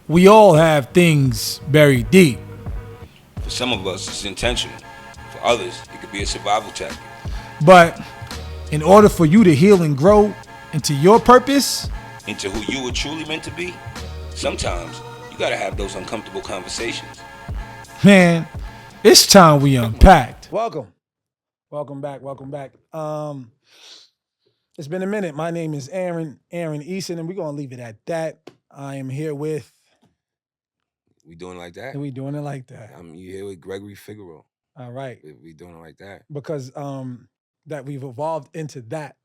we all have things buried deep. For some of us, it's intentional. For others, it could be a survival tactic. But in order for you to heal and grow into your purpose, Into who you were truly meant to be, sometimes you gotta have those uncomfortable conversations. man, it's time we unpacked. Welcome. Welcome back. Welcome back. It's been a minute. My name is Aaron Eason, and we're gonna leave it at that. I am here with We doing it like that? we doing it like that. You here with Gregory Figaro. All right. We doing it like that. Because that we've evolved into that,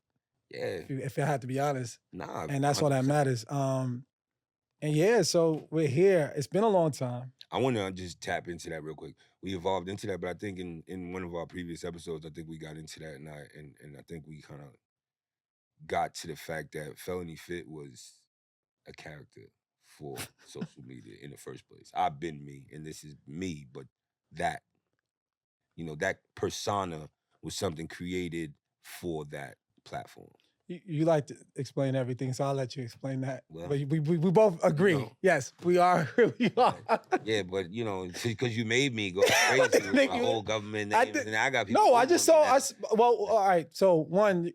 Yeah. if I had to be honest. Nah. And that's all that 100%. matters. And yeah, so we're here. It's been a long time. I want to just tap into that real quick. We evolved into that, but I think in one of our previous episodes, I think we got into that, and I think we kind of got to the fact that Felony Fit was a character for social media in the first place. I've been me, and this is me, but that, that persona was something created for that platform. You like to explain everything, so I'll let you explain that. Well, but we both agree. Yes, we are. We are. Yeah, but because you made me go crazy with my whole government names, and I got people. No, I just saw us. Well, all right. So one,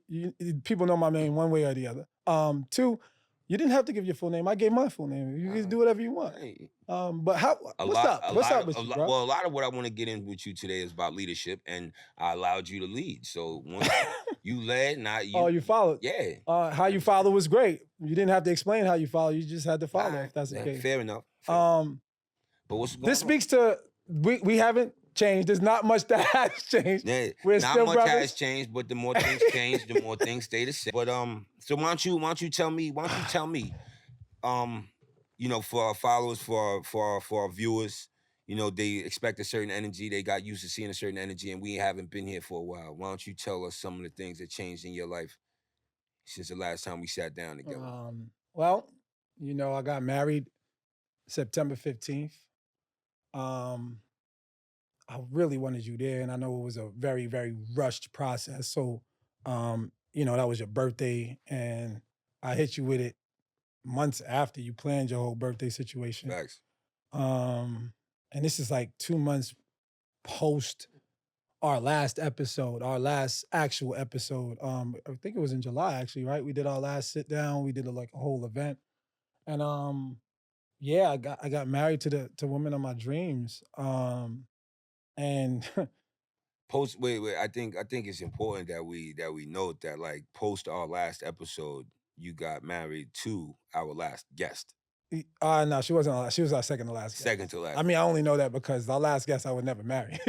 people know my name one way or the other. Two, you didn't have to give your full name. I gave my full name. You can do whatever you want. Hey. But how? What's up with you, bro? Well, a lot of what I want to get in with you today is about leadership, and I allowed you to lead. So once you led, you followed. Yeah. How you follow was great. You didn't have to explain how you follow. You just had to follow. If that's the case. Fair enough. But what's going this on? speaks to we haven't changed. There's not much that has changed. Yeah, We're not still much brothers. has changed, but the more things change, the more things stay the same. But so why don't you tell me, for our followers, for our viewers, they expect a certain energy. They got used to seeing a certain energy, and we haven't been here for a while. Why don't you tell us some of the things that changed in your life since the last time we sat down together? Well, I got married September 15th. I really wanted you there, and I know it was a very, very rushed process. So, that was your birthday, and I hit you with it months after you planned your whole birthday situation. Facts. And this is like 2 months post our last episode, our last actual episode. I think it was in July, actually, right? We did our last sit down. We did a whole event, and yeah, I got married to the woman of my dreams. And Wait. I think it's important that we note that, like, post our last episode, you got married to our last guest. No, she wasn't. She was our second to last. Second to last. I mean, I only know that because our last guest I would never marry.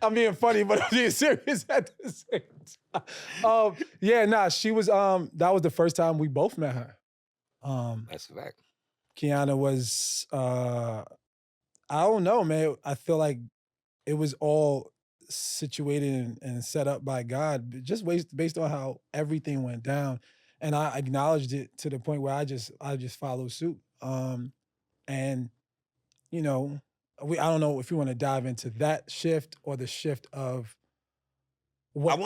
I'm being funny, but I'm being serious at the same time. Yeah, she was. That was the first time we both met her. That's a fact. Kiana was. I don't know, man. I feel like it was all situated and set up by God, just based on how everything went down. And I acknowledged it to the point where I just followed suit. And I don't know if you want to dive into that shift or the shift of what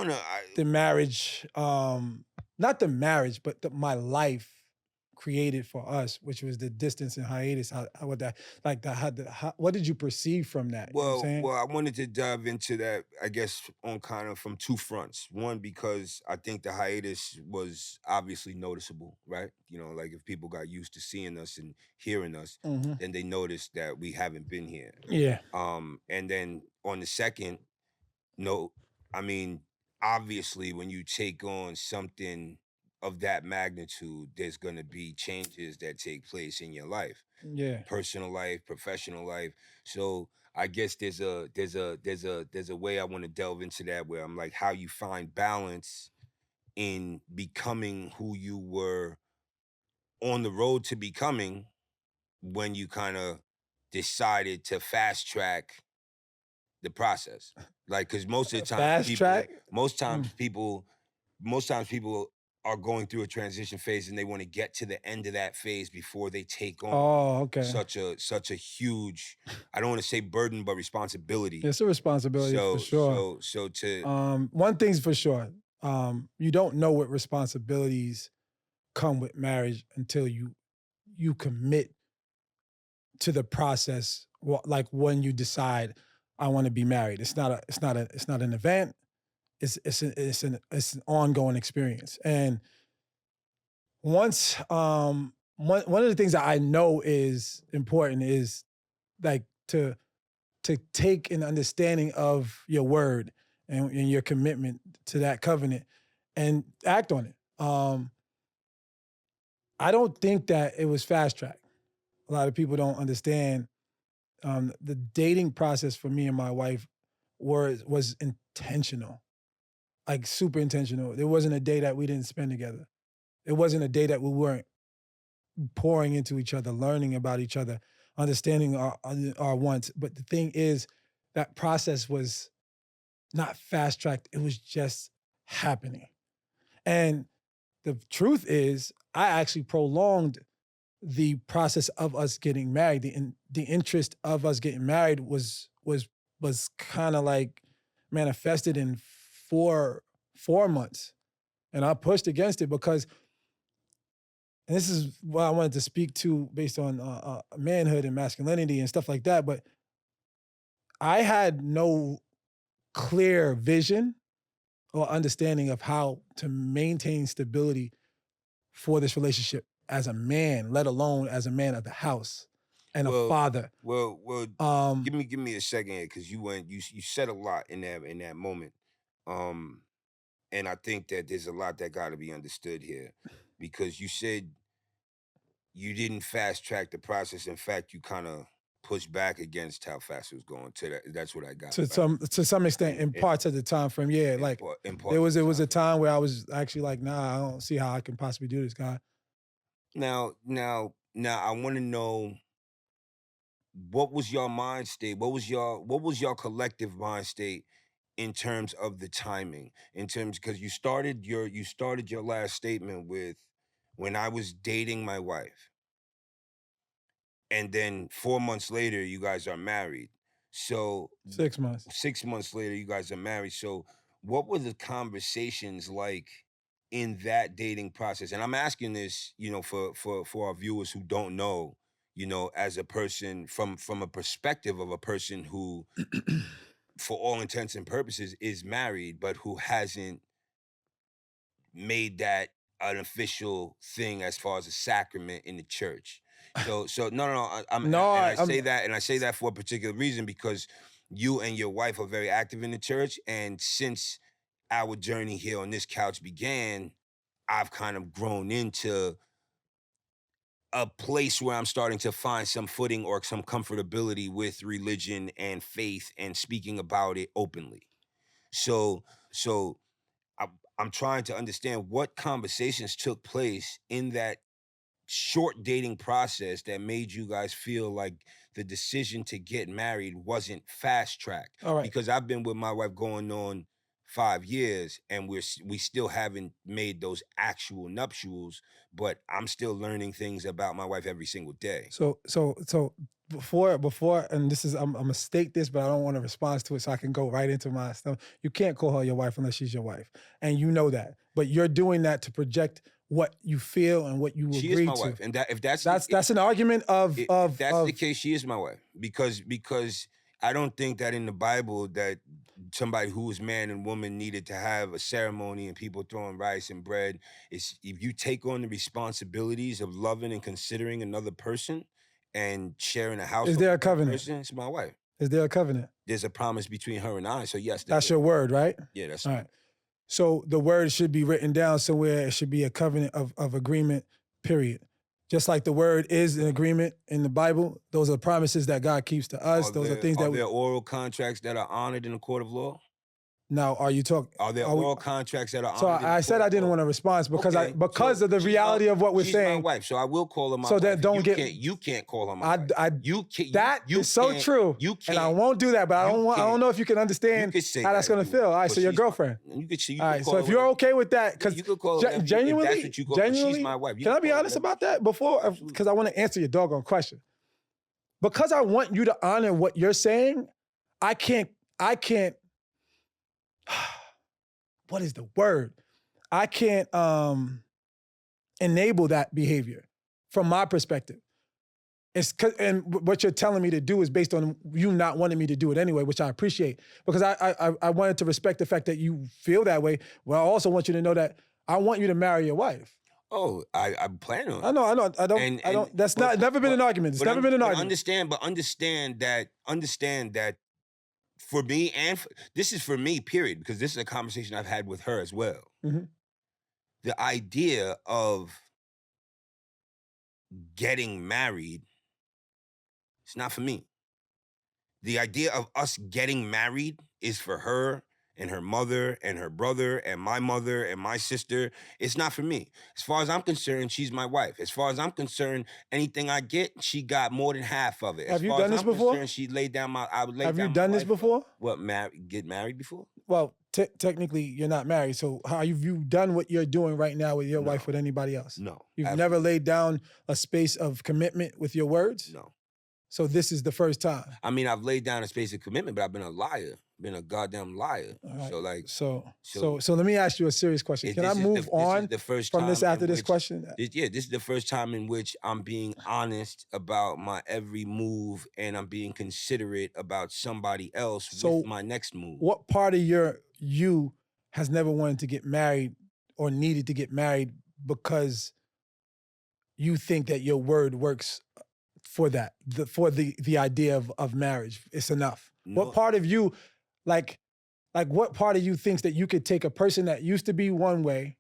the marriage, not the marriage, but my life created for us, which was the distance and hiatus. What did you perceive from that? Well, I wanted to dive into that, I guess, on kind of from two fronts. One, because I think the hiatus was obviously noticeable, right? Like, if people got used to seeing us and hearing us, then they noticed that we haven't been here. Yeah. And then on the second note, I mean, obviously, when you take on something of that magnitude, there's going to be changes that take place in your life. Yeah. Personal life, professional life. So I guess there's a way I want to delve into that, where I'm like, how you find balance in becoming who you were on the road to becoming, when you kind of decided to fast track the process. Like, because most of the time, most times people are going through a transition phase, and they want to get to the end of that phase before they take on such a huge, I don't want to say burden, but responsibility. It's a responsibility for sure. So one thing's for sure, you don't know what responsibilities come with marriage until you you commit to the process, like when you decide I want to be married. It's not an event. It's an ongoing experience. And once one of the things that I know is important is like to take an understanding of your word and your commitment to that covenant and act on it. I don't think that it was fast track. A lot of people don't understand the dating process for me and my wife was intentional, like super intentional. There wasn't a day that we didn't spend together. It wasn't a day that we weren't pouring into each other, learning about each other, understanding our wants. But the thing is, that process was not fast tracked. It was just happening. And the truth is, I actually prolonged the process of us getting married. The interest of us getting married was kind of like manifested in four months, and I pushed against it because, and this is what I wanted to speak to based on manhood and masculinity and stuff like that. But I had no clear vision or understanding of how to maintain stability for this relationship as a man, let alone as a man of the house and a Well, father. well, Um, give me a second here because you said a lot in that moment, um, and I think that there's a lot that got to be understood here because you said you didn't fast track the process. In fact, you kind of pushed back against how fast it was going. To that, that's what I got, right? to some extent, And in parts of the time frame, yeah, like in there parts of was the it was time a frame. time where I was actually like, nah, I don't see how I can possibly do this, guy. Now, I want to know what was your mind state? What was your collective mind state in terms of the timing? In terms because you started your last statement with when I was dating my wife, and then 4 months later you guys are married. So 6 months. 6 months later you guys are married. So what were the conversations like in that dating process? And I'm asking this, for our viewers who don't know, as a person from a perspective of a person who, for all intents and purposes, is married, but who hasn't made that an official thing as far as a sacrament in the church. So no, No, and I say that for a particular reason because you and your wife are very active in the church, and since our journey here on this couch began, I've kind of grown into a place where I'm starting to find some footing or some comfortability with religion and faith and speaking about it openly. So so I'm trying to understand what conversations took place in that short dating process that made you guys feel like the decision to get married wasn't fast tracked. all right. Because I've been with my wife going on 5 years, and we still haven't made those actual nuptials, but I'm still learning things about my wife every single day. So before, and this is I'm gonna state this, but I don't want to respond to it, so I can go right into my stuff. You can't call her your wife unless she's your wife, and you know that. But you're doing that to project what you feel and what you She is agree my to. wife, and that That's an argument of if that's the of. case, she is my wife because I don't think that in the Bible that somebody who was man and woman needed to have a ceremony and people throwing rice and bread. It's if you take on the responsibilities of loving and considering another person and sharing a Is household there a with that covenant? person, it's my wife. Is there a covenant? There's a promise between her and I, so yes, there That's is. your word, right? Yeah, that's All right. So the word should be written down somewhere. It should be a covenant of agreement, period. Just like the word is an agreement in the Bible, those are promises that God keeps to us. Those are things are that we there oral contracts that are honored in a court of law? now are you talking Are there are we oral contracts that are so honored in a I court said of I didn't law? want to respond because Okay, because so of the reality of what we're she's my saying. wife, so I will call her my So wife. that don't get You can't call her my I wife. I You can't that is so true. you And I can't won't do that, but you I don't can't know if you can you understand could say how that that's if gonna you feel. want, All right, but so your she's my girlfriend. you All could right, so call her if you're whatever. okay with that, Yeah, because you could call her whatever if that's what you call, but she's my wife. You can can I be call her honest whatever. about that before? Absolutely. Because I want to answer your doggone question. Because I want you to honor what you're saying, I can't, what is the word? I can't enable that behavior from my perspective. And what you're telling me to do is based on you not wanting me to do it anyway, which I appreciate, because I wanted to respect the fact that you feel that way. Well, I also want you to know that I want you to marry your wife. Oh, I plan on. I know. I don't. That's never been an argument. It's never been an argument. Understand that for me this is for me, period, because this is a conversation I've had with her as well. Mm-hmm. The idea of getting married, it's not for me. The idea of us getting married is for her and her mother and her brother and my mother and my sister. It's not for me. As far as I'm concerned, she's my wife. As far as I'm concerned, anything I get, she got more than half of it. Have you done this before? She laid down I would lay down. Have you done this before? What, get married before? Well, technically, you're not married. So how have you done what you're doing right now with your wife with anybody else? No. You've never laid down a space of commitment with your words? No. So this is the first time. I mean, I've laid down a space of commitment, but I've been a liar, been a goddamn liar. Right. So So let me ask you a serious question. Can I move on from this after this question? This is the first time in which I'm being honest about my every move, and I'm being considerate about somebody else with my next move. What part of you has never wanted to get married or needed to get married because you think that your word works for that, for the idea of marriage? It's enough. No. What part of you, like what part of you thinks that you could take a person that used to be one way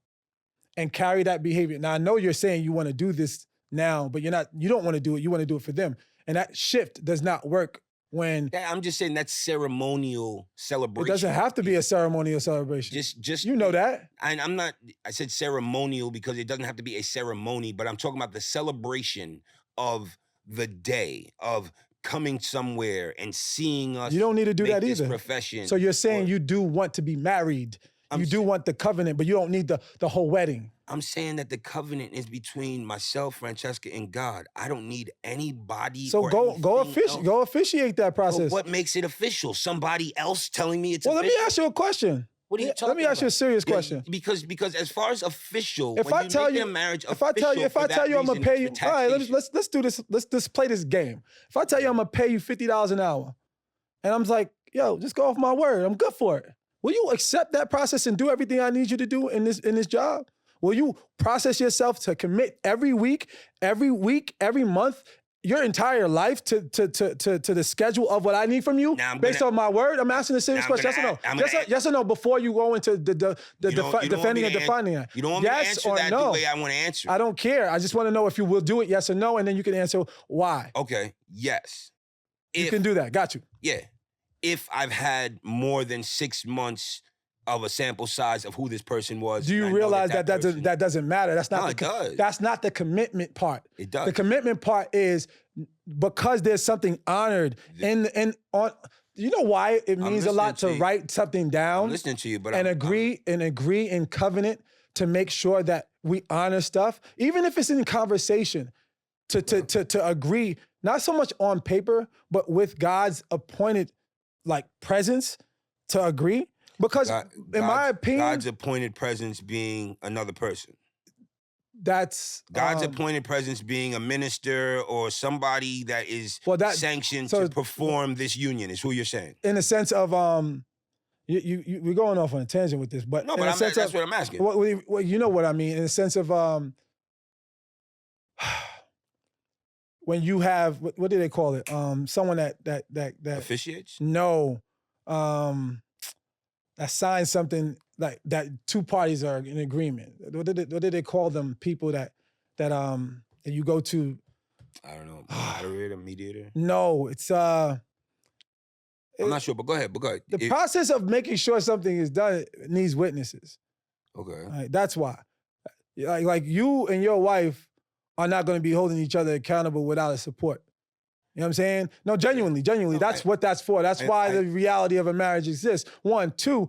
and carry that behavior? Now, I know you're saying you want to do this now, but you don't want to do it. You want to do it for them. And that shift does not work when... Yeah, I'm just saying that's ceremonial celebration. It doesn't have to be a ceremonial celebration. Just you know that. And I said ceremonial because it doesn't have to be a ceremony, but I'm talking about the celebration of the day of coming somewhere and seeing us. You don't need to do that either. Profession. So you're saying you do want to be married. You do want the covenant, but you don't need the whole wedding. I'm saying that the covenant is between myself, Francesca, and God. I don't need anybody. So go officiate that process. But what makes it official? Somebody else telling me it's official? Well, let me ask you a question. What are you talking about? Let me ask you a serious question. Because as far as official, if I tell you I'm gonna pay you, all right, let's do this. Let's play this game. If I tell you I'm gonna pay you $50 an hour, and I'm like, yo, just go off my word, I'm good for it. Will you accept that process and do everything I need you to do in this job? Will you process yourself to commit every week, every month, your entire life to the schedule of what I need from you based on my word? I'm asking a serious question. Yes or no? Yes or no before you go into the defending and defining it. You don't want me to answer that the way I want to answer. I don't care. I just want to know if you will do it, yes or no, and then you can answer why. Okay, yes. You can do that. Got you. Yeah. If I've had more than 6 months of a sample size of who this person was. Do you realize that doesn't matter? That's not it does. That's not the commitment part. It does. The commitment part is because there's something honored on. You know why it means a lot to write something down? I'm listening to you, but agree in covenant to make sure that we honor stuff, even if it's in conversation. To agree, not so much on paper, but with God's appointed presence to agree. Because in my opinion, God's appointed presence being another person. That's God's appointed presence being a minister or somebody that is sanctioned to perform this union is who you're saying. In the sense of we're going off on a tangent with this, but no, but that's what I'm asking. Well, you know what I mean, in the sense of when you have what do they call it? Someone that officiates? No. That signs something like that. Two parties are in agreement. What did they call them? People that you go to. I don't know. Moderator, mediator. No, it's I'm not sure, but go ahead. The process of making sure something is done needs witnesses. Okay. Right, that's why. Like you and your wife are not going to be holding each other accountable without a support. You know what I'm saying? No, genuinely. No, that's what that's for. That's why the reality of a marriage exists. 1, 2,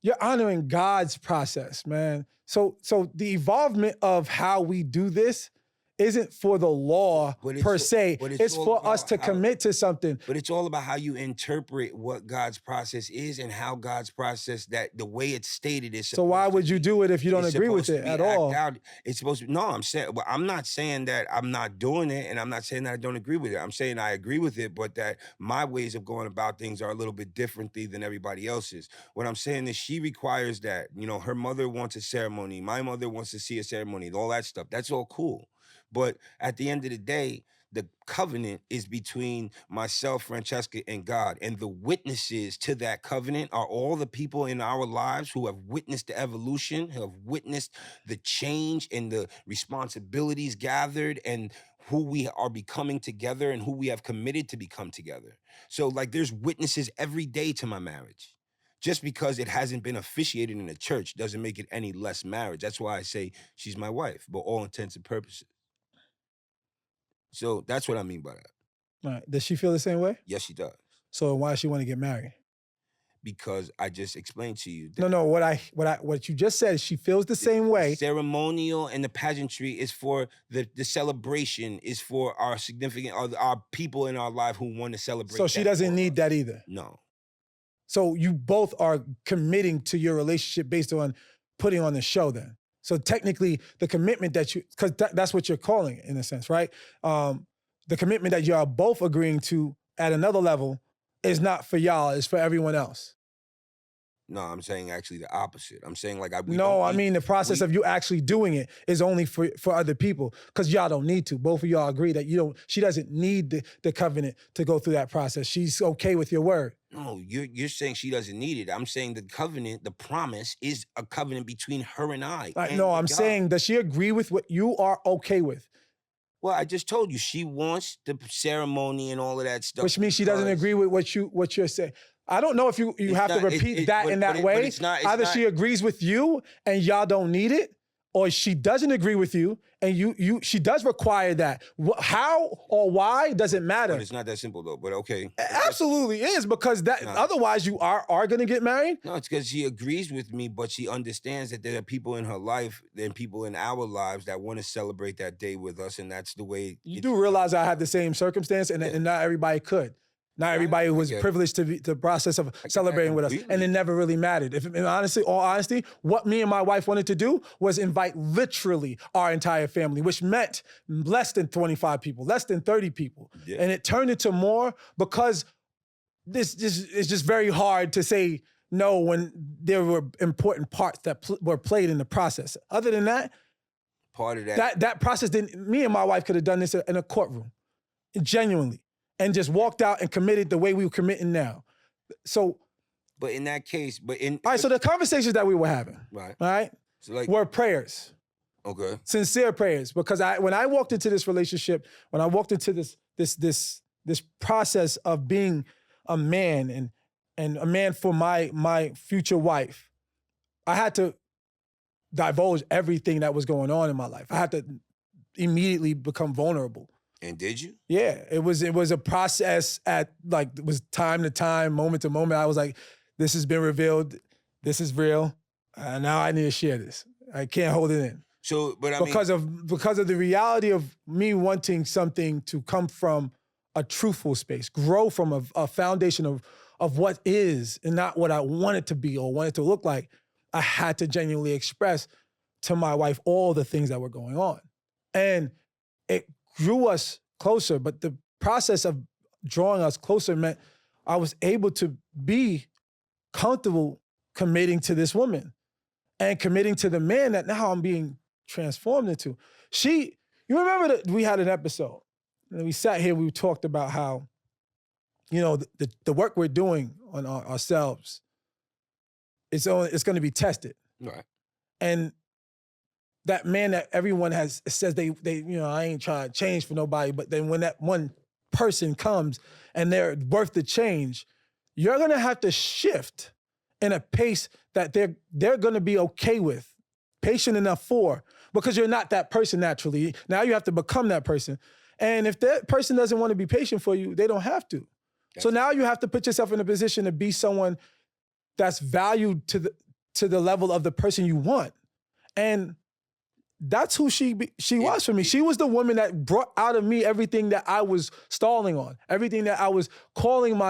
you're honoring God's process, man. So the evolvement of how we do this isn't for the law per se. but it's It's all for us about to how commit to something. but it's all about how you interpret what God's process is and how God's process, that the way it's stated is So why supposed to would you be. do it if you don't It's agree with supposed to it be at act all? out. It's supposed to be, no, I'm saying, well, I'm not saying that I'm not doing it, and I'm not saying that I don't agree with it. I'm saying I agree with it, but that my ways of going about things are a little bit differently than everybody else's. What I'm saying is she requires that, her mother wants a ceremony, my mother wants to see a ceremony, all that stuff. That's all cool. But at the end of the day, the covenant is between myself, Francesca, and God. And the witnesses to that covenant are all the people in our lives who have witnessed the evolution, who have witnessed the change and the responsibilities gathered, and who we are becoming together and who we have committed to become together. So, like, there's witnesses every day to my marriage. Just because it hasn't been officiated in the church doesn't make it any less marriage. That's why I say she's my wife, by all intents and purposes. So that's what I mean by that. All right. Does she feel the same way? Yes, she does. So why does she want to get married? Because I just explained to you No, that no. What you just said, she feels the same way. the ceremonial and the pageantry is for the celebration, is for our significant our people in our life who want to celebrate. So she that doesn't for need us. that either. No. So you both are committing to your relationship based on putting on the show then. So technically the commitment that because that's what you're calling it in a sense, right? The commitment that you are both agreeing to at another level is not for y'all, it's for everyone else. No, I'm saying actually the opposite. I'm saying like I mean the process of you actually doing it is only for other people because y'all don't need to. Both of y'all agree that she doesn't need the covenant to go through that process. She's okay with your word. No, you're saying she doesn't need it. I'm saying the covenant, the promise, is a covenant between her and I. No, I'm saying, does she agree with what you are okay with? Well, I just told you she wants the ceremony and all of that stuff. Which means she doesn't agree with what you're saying. I don't know if you have to repeat that in that way. Either she agrees with you and y'all don't need it, or she doesn't agree with you and she does require that. How or why doesn't matter. But it's not that simple though. But okay, it absolutely is, because otherwise you are going to get married. No, it's because she agrees with me, but she understands that there are people in her life and people in our lives that want to celebrate that day with us, and that's the way. You do realize I had the same circumstance, and not everybody could. Not everybody was privileged to the process of celebrating with us, and it never really mattered. All honesty, what me and my wife wanted to do was invite literally our entire family, which meant less than 25 people, less than 30 people, and it turned into more because this is just very hard to say no when there were important parts that were played in the process. Other than that, part of that process didn't. Me and my wife could have done this in a courtroom, genuinely. And just walked out and committed the way we were committing now. So, but in that case, all right. So the conversations that we were having, right, so were prayers, sincere prayers. Because when I walked into this relationship, when I walked into this process of being a man and a man for my future wife, I had to divulge everything that was going on in my life. I had to immediately become vulnerable. And did you? Yeah, it was a process it was time to time, moment to moment. I was like, this has been revealed, this is real, now I need to share this. I can't hold it in. So, but because of the reality of me wanting something to come from a truthful space, grow from a foundation of what is and not what I want it to be or want it to look like, I had to genuinely express to my wife all the things that were going on. And it drew us closer, but the process of drawing us closer meant I was able to be comfortable committing to this woman and committing to the man that now I'm being transformed into. You remember that we had an episode and we sat here, we talked about how, the work we're doing on ourselves, it's going to be tested. Right. And that man that everyone says they I ain't trying to change for nobody, but then when that one person comes and they're worth the change, you're gonna have to shift in a pace that they're gonna be okay with, patient enough for, because you're not that person naturally. Now you have to become that person. And if that person doesn't want to be patient for you, they don't have to. So now you have to put yourself in a position to be someone that's valued to the level of the person you want. And that's who she was for me. She was the woman that brought out of me everything that I was stalling on, everything that I was calling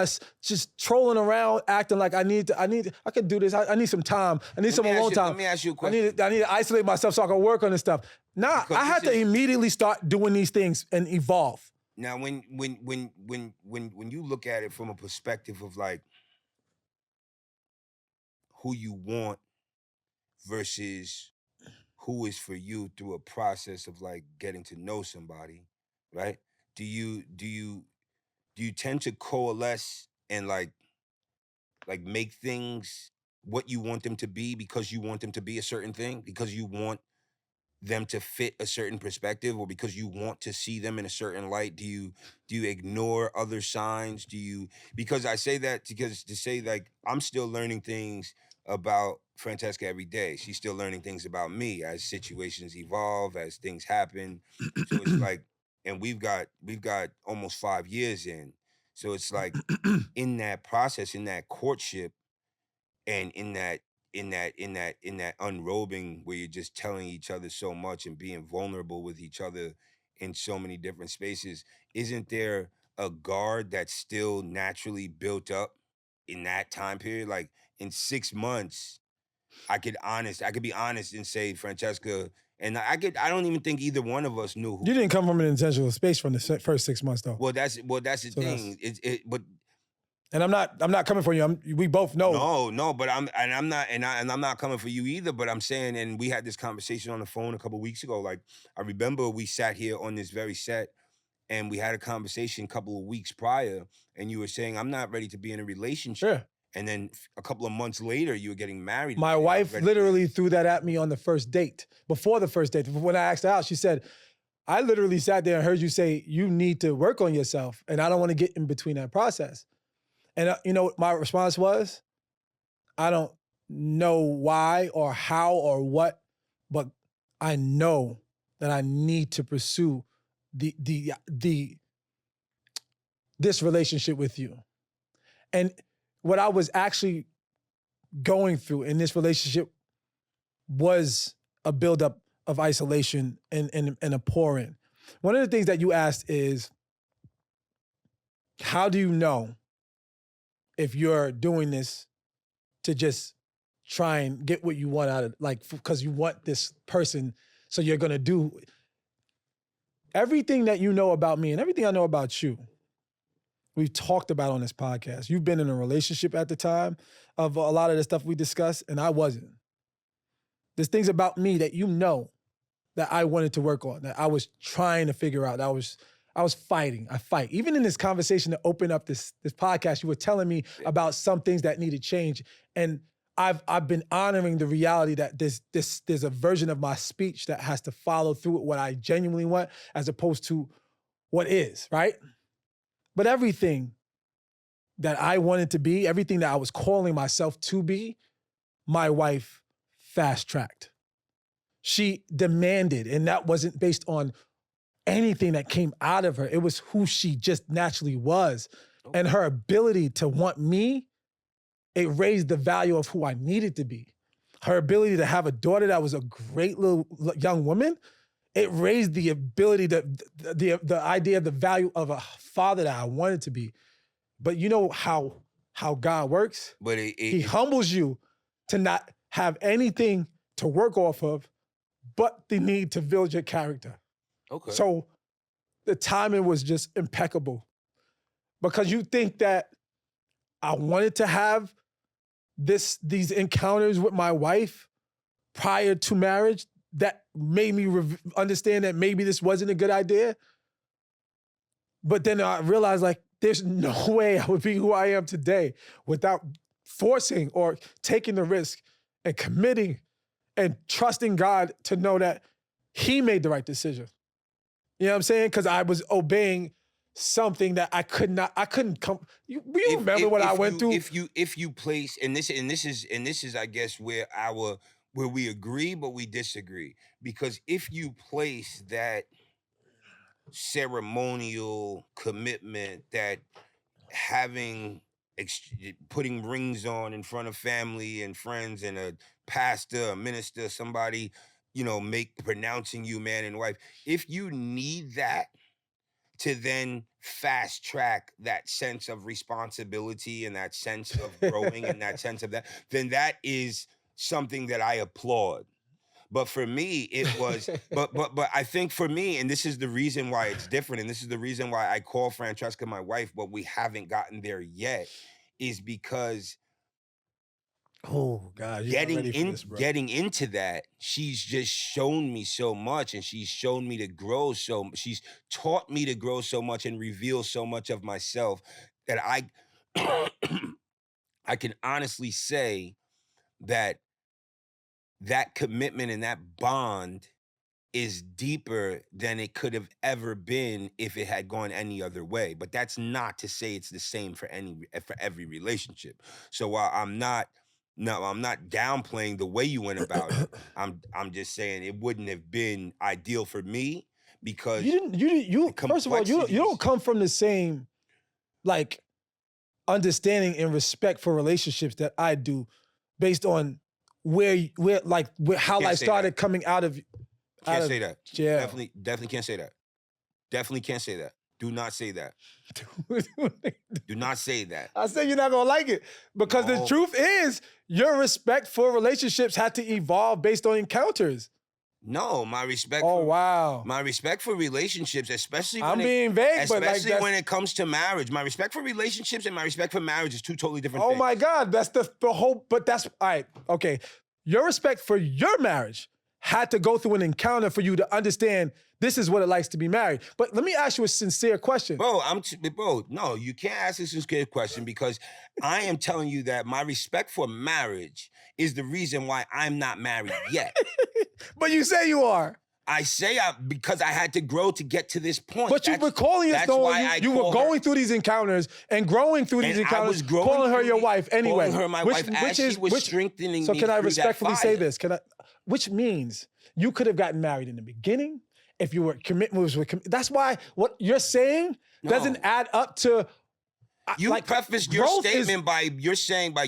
just trolling around, acting like I could do this. I need some time. I need some alone time. Let me ask you a question. I need to isolate myself so I can work on this stuff. Nah, Because I had to immediately start doing these things and evolve. Now, when you look at it from a perspective of like who you want versus who is for you through a process of like getting to know somebody, right? Do you tend to coalesce and like make things what you want them to be because you want them to be a certain thing, because you want them to fit a certain perspective, or because you want to see them in a certain light? Do you ignore other signs? Because I say that because to say like I'm still learning things about Francesca every day. She's still learning things about me as situations evolve, as things happen. So it's like, and we've got almost 5 years in. So it's like in that process, in that courtship, and in that unrobing where you're just telling each other so much and being vulnerable with each other in so many different spaces, isn't there a guard that's still naturally built up in that time period? Like in 6 months, I could be honest and say, Francesca, and I don't even think either one of us knew who. You didn't come from an intentional space from the first 6 months though. Well, that's the thing. But and I'm not coming for you. We both know. No, but I'm not coming for you either. But I'm saying, and we had this conversation on the phone a couple weeks ago. Like I remember we sat here on this very set, and we had a conversation a couple of weeks prior, and you were saying I'm not ready to be in a relationship. Sure. And then a couple of months later, you were getting married. My wife literally threw that at me on the first date. Before the first date, when I asked her out, she said, I literally sat there and heard you say, you need to work on yourself. And I don't want to get in between that process. And you know what my response was? I don't know why or how or what, but I know that I need to pursue this relationship with you. And what I was actually going through in this relationship was a buildup of isolation and a pour-in. One of the things that you asked is, how do you know if you're doing this to just try and get what you want out of, like, because you want this person, so you're gonna do everything that you know about me and everything I know about you. We've talked about on this podcast. You've been in a relationship at the time of a lot of the stuff we discussed, and I wasn't. There's things about me that you know that I wanted to work on, that I was trying to figure out. I was fighting. I fight. Even in this conversation to open up this podcast, you were telling me about some things that needed change. And I've been honoring the reality that there's a version of my speech that has to follow through with what I genuinely want, as opposed to what is, right? But everything that I wanted to be, everything that I was calling myself to be, my wife fast-tracked. She demanded, and that wasn't based on anything that came out of her. It was who she just naturally was. And her ability to want me, it raised the value of who I needed to be. Her ability to have a daughter that was a great little young woman, it raised the ability, the idea of the value of a father that I wanted to be. But you know how God works? But He humbles you to not have anything to work off of but the need to build your character. Okay. So the timing was just impeccable, because you think that I wanted to have these encounters with my wife prior to marriage that made me understand that maybe this wasn't a good idea. But then I realized, like, there's no way I would be who I am today without forcing or taking the risk and committing and trusting God to know that He made the right decision. You know what I'm saying? Because I was obeying something that I couldn't come. You remember what I went through? If you place, and this is I guess where we agree but we disagree. Because if you place that ceremonial commitment, that having putting rings on in front of family and friends and a pastor, a minister, somebody, pronouncing you man and wife, if you need that to then fast track that sense of responsibility and that sense of growing and that sense of that, then that is something that I applaud. But for me, it was, but I think for me, and this is the reason why it's different, and this is the reason why I call Francesca my wife, but we haven't gotten there yet, is because Oh God, you're not ready for this, bro. getting into that, she's just shown me so much, and she's shown me to grow she's taught me to grow so much and reveal so much of myself that I I can honestly say that commitment and that bond is deeper than it could have ever been if it had gone any other way. But that's not to say it's the same for every relationship. So while I'm not downplaying the way you went about it. I'm just saying it wouldn't have been ideal for me because you first of all, you don't come from the same like understanding and respect for relationships that I do based on how I started coming out of Can't say that. jail. Definitely can't say that. Definitely can't say that. Do not say that. Do not say that. I said you're not gonna like it because the truth is your respect for relationships had to evolve based on encounters. No, my respect. My respect for relationships, especially when being vague, especially when it comes to marriage. My respect for relationships and my respect for marriage is two totally different things. Oh my God, that's the whole. But that's all right. Okay, your respect for your marriage had to go through an encounter for you to understand this is what it likes to be married. But let me ask you a sincere question. Bro, no, you can't ask a sincere question because I am telling you that my respect for marriage is the reason why I'm not married yet. But you say you are. I say because I had to grow to get to this point. But you were calling us, you were going through these encounters and growing through these encounters, calling her your wife anyway. Calling her my wife as she was strengthening me. So can I respectfully say this? Which means you could have gotten married in the beginning if you were that's why what you're saying doesn't add up to. You prefaced your statement by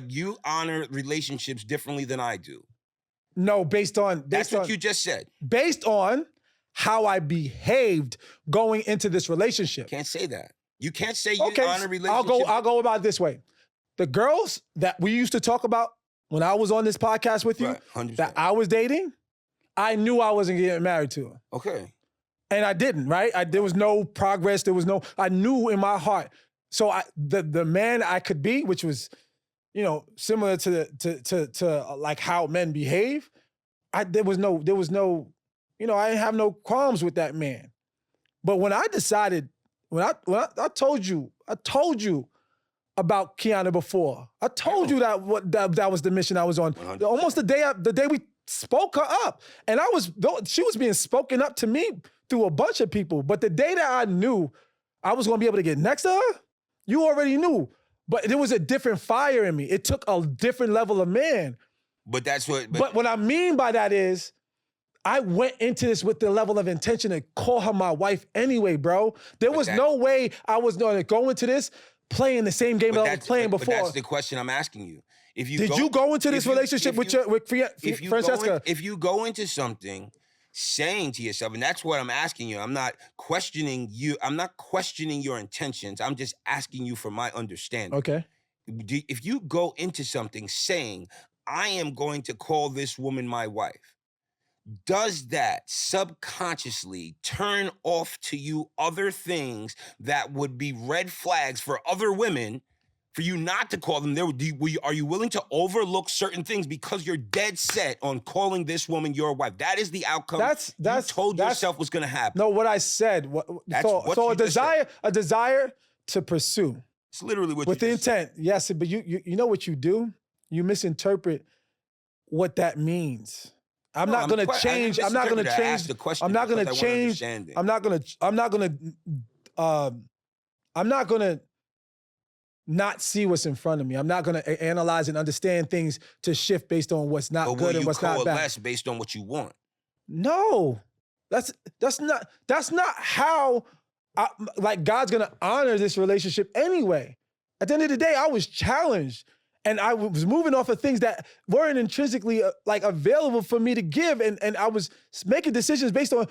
you honor relationships differently than I do. No, based on that's what you just said. Based on how I behaved going into this relationship. Can't say that. You can't say you honor relationships. I'll go about it this way. The girls that we used to talk about when I was on this podcast with you, right, that I was dating, I knew I wasn't getting married to her. Okay. And I didn't, right? There was no progress. I knew in my heart. So the man I could be, which was, similar to like how men behave. There was no, I didn't have no qualms with that man. But when I decided, when I told you about Kiana before. I told you that was the mission I was on. 100%. Almost the day we spoke her up, and she was being spoken up to me through a bunch of people. But the day that I knew I was going to be able to get next to her, you already knew. But there was a different fire in me. It took a different level of man. But that's what. But what I mean by that is, I went into this with the level of intention to call her my wife anyway, bro. There was no way I was going to go into this playing the same game that I was playing before. But that's the question I'm asking you. Did you go into this relationship with Francesca? If you go into something saying to yourself, and that's what I'm asking you, I'm not questioning you. I'm not questioning your intentions. I'm just asking you for my understanding. Okay. If you go into something saying, I am going to call this woman my wife, does that subconsciously turn off to you other things that would be red flags for other women for you not to call them? Are you willing to overlook certain things because you're dead set on calling this woman your wife? That is the outcome you told yourself was going to happen. No, what I said. A desire to pursue. It's literally what with you the intent. Said. Yes, but you know what you do? You misinterpret what that means. I'm not going to change. I'm not going to change. I'm not going to change. I'm not going to not see what's in front of me. I'm not going to analyze and understand things to shift based on what's not good and what's not bad. Coalesce based on what you want. No, that's not how. God's going to honor this relationship anyway. At the end of the day, I was challenged. And I was moving off of things that weren't intrinsically like available for me to give. And I was making decisions based on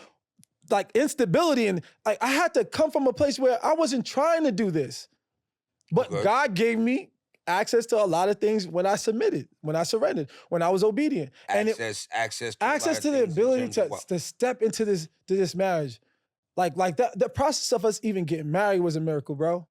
like instability. And like I had to come from a place where I wasn't trying to do this. But Okay. God gave me access to a lot of things when I submitted, when I surrendered, when I was obedient. And Access to a lot access of to the things in ability terms of what? to step into this marriage. Like that, the process of us even getting married was a miracle, bro.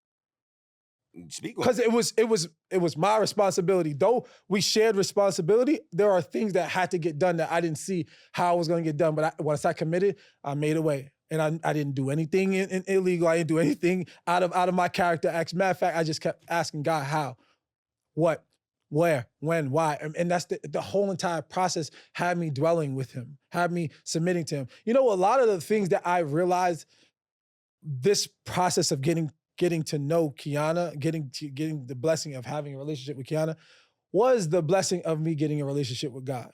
Speak on Because it. it was my responsibility. Though we shared responsibility, there are things that had to get done that I didn't see how I was going to get done. But once I committed, I made a way, and I didn't do anything in illegal. I didn't do anything out of my character acts. Matter of fact, I just kept asking God how, what, where, when, why, and that's the whole entire process had me dwelling with Him, had me submitting to Him. You know, a lot of the things that I realized this process of getting to know Kiana, getting the blessing of having a relationship with Kiana was the blessing of me getting a relationship with God.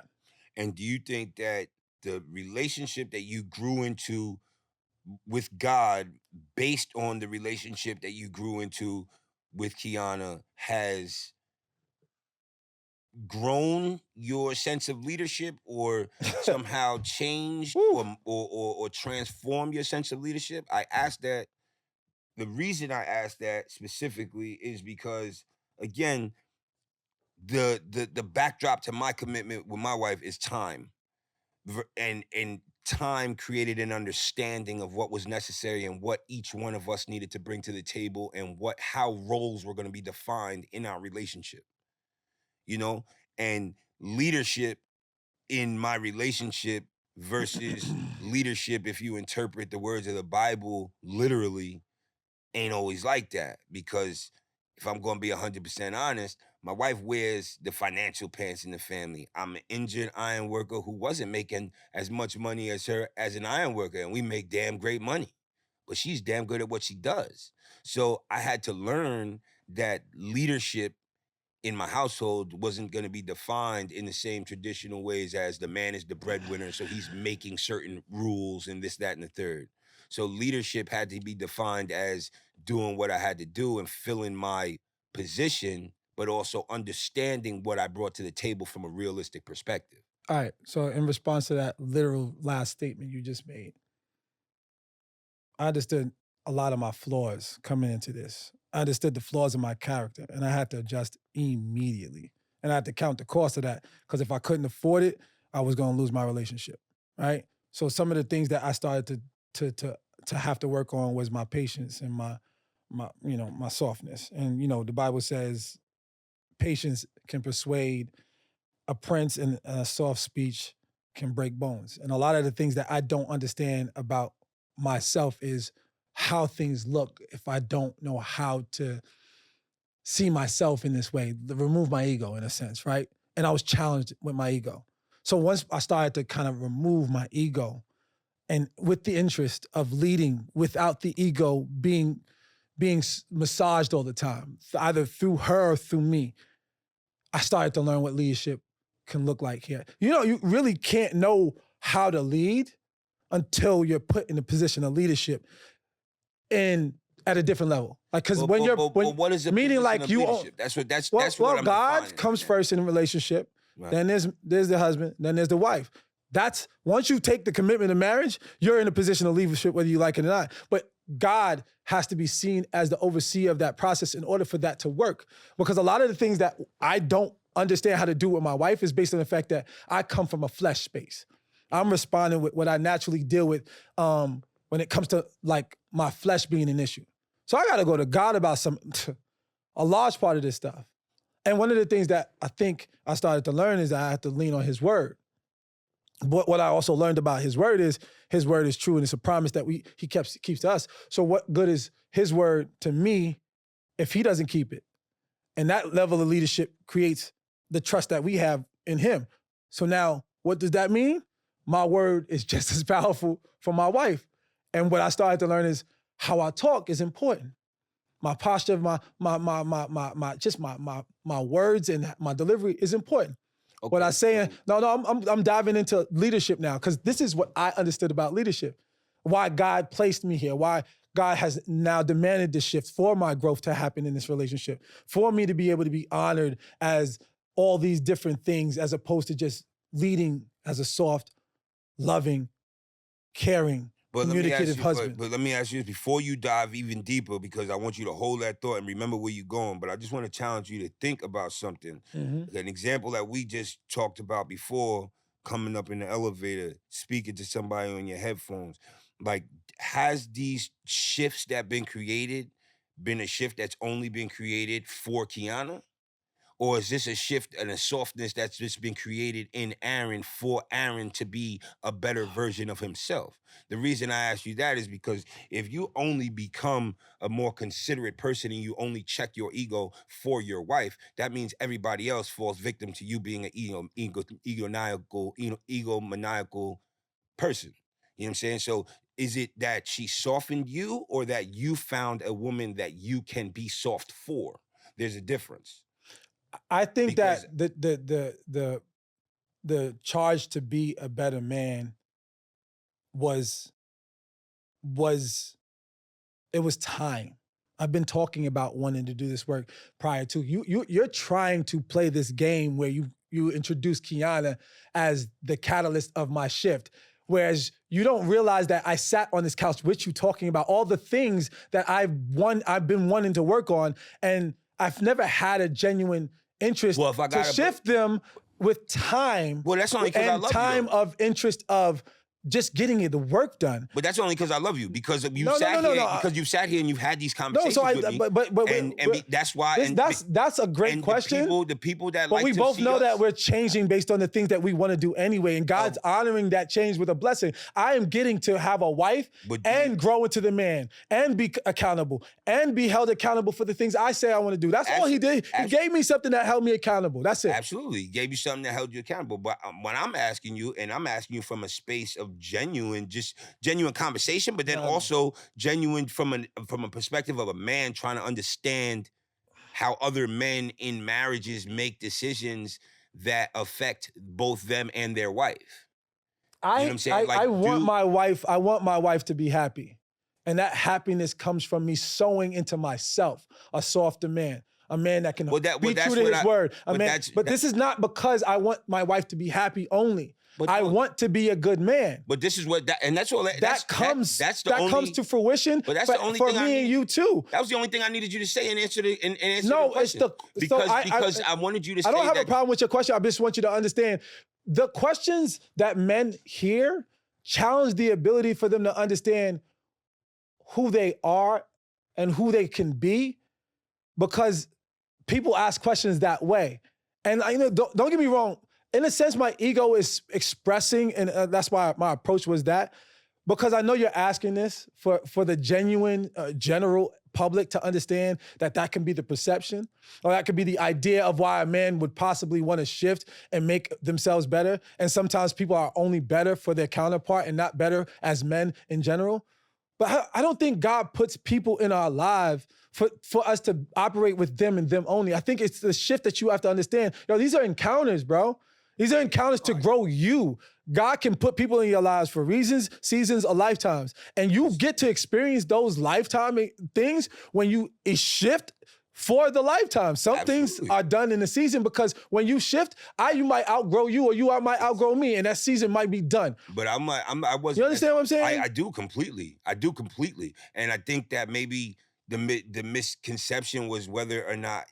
And do you think that the relationship that you grew into with God, based on the relationship that you grew into with Kiana, has grown your sense of leadership, or somehow changed, Woo. or transformed your sense of leadership? I asked that. The reason I asked that specifically is because, again, the backdrop to my commitment with my wife is time. And time created an understanding of what was necessary and what each one of us needed to bring to the table, and how roles were going to be defined in our relationship, you know? And leadership in my relationship versus leadership, if you interpret the words of the Bible literally, ain't always like that. Because if I'm going to be 100% honest, my wife wears the financial pants in the family. I'm an injured iron worker who wasn't making as much money as her as an iron worker, and we make damn great money. But she's damn good at what she does. So I had to learn that leadership in my household wasn't going to be defined in the same traditional ways as the man is the breadwinner, so he's making certain rules and this, that, and the third. So leadership had to be defined as doing what I had to do and filling my position, but also understanding what I brought to the table from a realistic perspective. All right. So in response to that literal last statement you just made, I understood a lot of my flaws coming into this. I understood the flaws in my character, and I had to adjust immediately. And I had to count the cost of that, because if I couldn't afford it, I was going to lose my relationship. Right. So some of the things that I started to have to work on was my patience and my softness. And the Bible says patience can persuade a prince, and a soft speech can break bones. And a lot of the things that I don't understand about myself is how things look if I don't know how to see myself in this way, remove my ego in a sense, right? And I was challenged with my ego. So once I started to kind of remove my ego, and with the interest of leading without the ego being massaged all the time, either through her or through me, I started to learn what leadership can look like here. You really can't know how to lead until you're put in a position of leadership and at a different level. Like, because But what is a meaning position like of you leadership? That's well, that's what I'm God defining comes right now. first in a relationship. Right. Then there's the husband. Then there's the wife. That's once you take the commitment of marriage, you're in a position of leadership, whether you like it or not. But God has to be seen as the overseer of that process in order for that to work. Because a lot of the things that I don't understand how to do with my wife is based on the fact that I come from a flesh space. I'm responding with what I naturally deal with when it comes to like my flesh being an issue. So I got to go to God about a large part of this stuff. And one of the things that I think I started to learn is that I have to lean on His word. But what I also learned about His word is true, and it's a promise that He keeps to us. So what good is His word to me if He doesn't keep it? And that level of leadership creates the trust that we have in Him. So now, what does that mean? My word is just as powerful for my wife. And what I started to learn is how I talk is important. My posture, my words and my delivery is important. Okay. What I say, I'm diving into leadership now, because this is what I understood about leadership. Why God placed me here, why God has now demanded this shift for my growth to happen in this relationship, for me to be able to be honored as all these different things, as opposed to just leading as a soft, loving, caring, But let me ask communicative you, husband. but let me ask you this before you dive even deeper, because I want you to hold that thought and remember where you're going. But I just want to challenge you to think about something. Mhm. Like an example that we just talked about before, coming up in the elevator, speaking to somebody on your headphones. Like, has these shifts that been created been a shift that's only been created for Kiana? Or is this a shift and a softness that's just been created in Aaron for Aaron to be a better version of himself? The reason I ask you that is because if you only become a more considerate person and you only check your ego for your wife, that means everybody else falls victim to you being an egomaniacal person. You know what I'm saying? So is it that she softened you or that you found a woman that you can be soft for? There's a difference. I think Because that the charge to be a better man was was it was time. I've been talking about wanting to do this work prior to you're trying to play this game where you introduce Kiana as the catalyst of my shift. Whereas you don't realize that I sat on this couch with you talking about all the things that I've been wanting to work on, and I've never had a genuine interest well, if I to got shift them with time well, that's only because I and love you, time though. of interest of just getting the work done. But that's only because I love you. Because you No, no, no, sat no, here, no. because you sat here and you've had these No, so conversations with me, that's why. that's a great question. The people that But like we to both see know us, that we're changing based on the things that we want to do anyway, and God's honoring that change with a blessing. I am getting to have a wife and grow into the man and be accountable and be held accountable for the things I say I want to do. That's all he did. He gave me something that held me accountable. That's it. Absolutely. He gave you something that held you accountable. But when I'm asking you, and I'm asking you from a space of genuine conversation, but then also genuine from a perspective of a man trying to understand how other men in marriages make decisions that affect both them and their wife. You know what I'm saying? I want my wife to be happy. And that happiness comes from me sowing into myself, a softer man, a man that can be true to his word. But this is not because I want my wife to be happy only. I want to be a good man. But this is what and that's all that comes to fruition. But that's the only for thing me and you too. That was the only thing I needed you to say and answer the question. Because I wanted you to say I don't have a problem with your question. I just want you to understand the questions that men hear challenge the ability for them to understand who they are and who they can be, because people ask questions that way. And don't get me wrong. In a sense, my ego is expressing, and that's why my approach was that, because I know you're asking this for the genuine, general public to understand that can be the perception, or that could be the idea of why a man would possibly want to shift and make themselves better. And sometimes people are only better for their counterpart and not better as men in general. But I don't think God puts people in our lives for us to operate with them and them only. I think it's the shift that you have to understand. These are encounters, bro. These are encounters to grow you. God can put people in your lives for reasons, seasons, or lifetimes. And you get to experience those lifetime things when you shift for the lifetime. Some things are done in the season, because when you shift, you might outgrow you, or you might outgrow me, and that season might be done. But I wasn't. You understand what I'm saying? I do completely. And I think that maybe the misconception was whether or not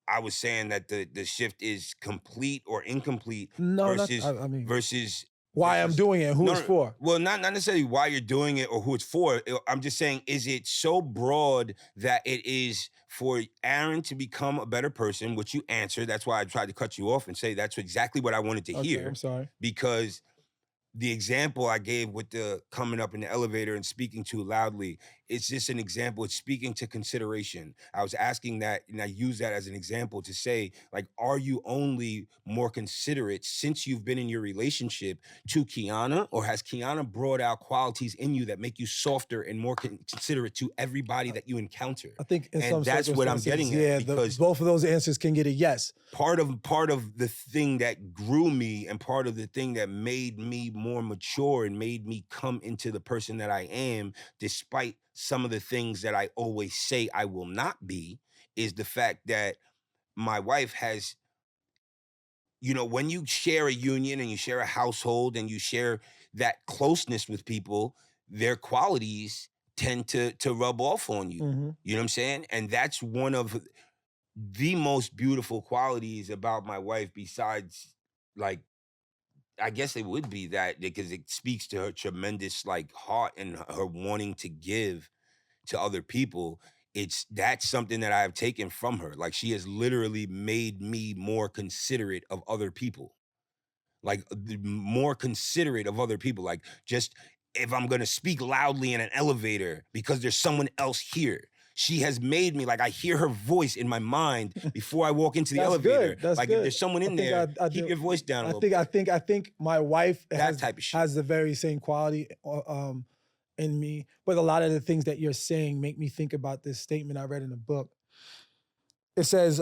I was saying that the shift is complete or incomplete versus why I'm doing it, who it's for. Well, not necessarily why you're doing it or who it's for. I'm just saying, is it so broad that it is for Aaron to become a better person, which you answered. That's why I tried to cut you off and say that's exactly what I wanted to hear. I'm sorry. Because the example I gave with the coming up in the elevator and speaking too loudly, it's just an example. It's speaking to consideration. I was asking that, and I use that as an example to say, like, are you only more considerate since you've been in your relationship to Kiana, or has Kiana brought out qualities in you that make you softer and more considerate to everybody that you encounter? I think in some that's what I'm getting at. Because both of those answers can get a yes. Part of the thing that grew me, and part of the thing that made me more mature and made me come into the person that I am, despite some of the things that I always say I will not be is the fact that my wife has, when you share a union and you share a household and you share that closeness with people, their qualities tend to rub off on you. Mhm. You know what I'm saying? And that's one of the most beautiful qualities about my wife, besides, like, I guess it would be that, because it speaks to her tremendous, like, heart and her wanting to give to other people. That's something that I've taken from her. Like, she has literally made me more considerate of other people, like, more considerate of other people. Like, just if I'm gonna speak loudly in an elevator because there's someone else here, she has made me, like, I hear her voice in my mind before I walk into the That's elevator. good. That's Like, if good. there's someone I in think there, I keep do. your voice down a I little think I bit. think I think my wife That type of shit. has the very same quality in me. But a lot of the things that you're saying make me think about this statement I read in a book. It says,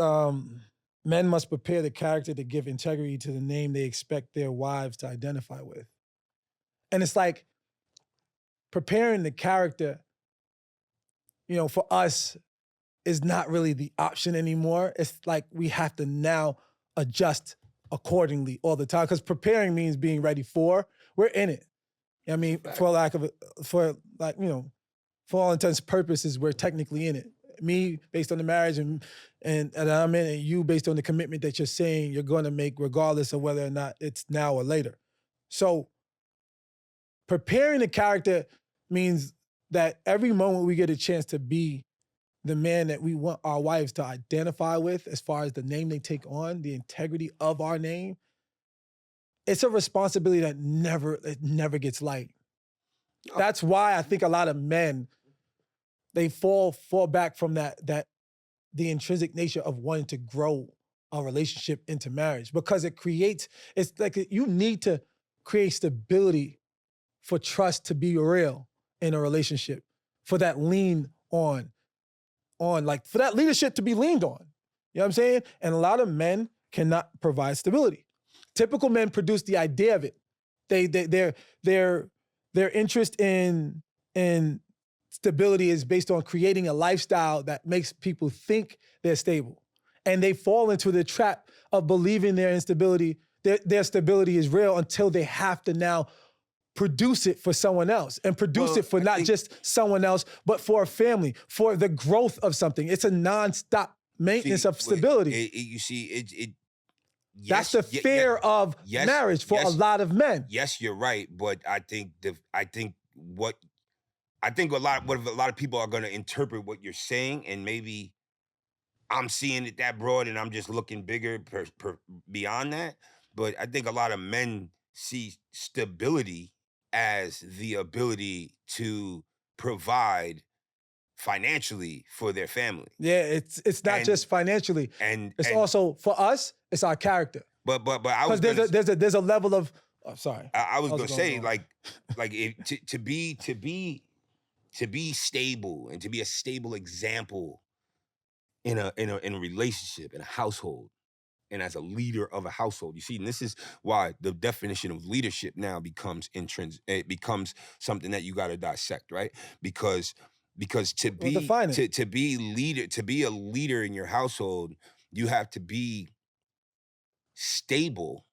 men must prepare the character to give integrity to the name they expect their wives to identify with. And it's like preparing the character, for us is not really the option anymore. It's like we have to now adjust accordingly all the time because preparing means being ready for. We're in it. I mean, Fact. for all intents and purposes, we're technically in it. Me, based on the marriage and I'm in it, you based on the commitment that you're saying you're going to make, regardless of whether or not it's now or later. So preparing the character means that every moment we get a chance to be the man that we want our wives to identify with, as far as the name they take on, the integrity of our name, it's a responsibility that never gets light. No, That's why I think a lot of men, they fall back from that the intrinsic nature of wanting to grow a relationship into marriage, because it's like you need to create stability for trust to be real in a relationship, for that lean on, like, for that leadership to be leaned on. You know what I'm saying? And a lot of men cannot provide stability. Typical men produce the idea of it. Their interest in stability is based on creating a lifestyle that makes people think they're stable. And they fall into the trap of believing their instability, their stability is real, until they have to now produce it for someone else, and produce well, it for I not think, just someone else, but for a family, for the growth of something. It's a nonstop maintenance see, of stability. you see, That's yes, the fear of yes, marriage for a yes, lot of men. yes, you're right. But I think what a lot of people are going to interpret what you're saying, and maybe I'm seeing it that broad, and I'm just looking bigger beyond that. But I think a lot of men see stability as the ability to provide financially for their family. Yeah, it's not And just financially. and It's and also, for us, it's our character. but I Because was gonna there's a level of, oh, sorry. I was I was gonna gonna say, go. like to be stable, and to be a stable example in a relationship, in a household, and as a leader of a household. You see, and this is why the definition of leadership now becomes intrinsic. It becomes something that you got to dissect, right? Because to Well, be define it. to be a leader in your household, you have to be stable,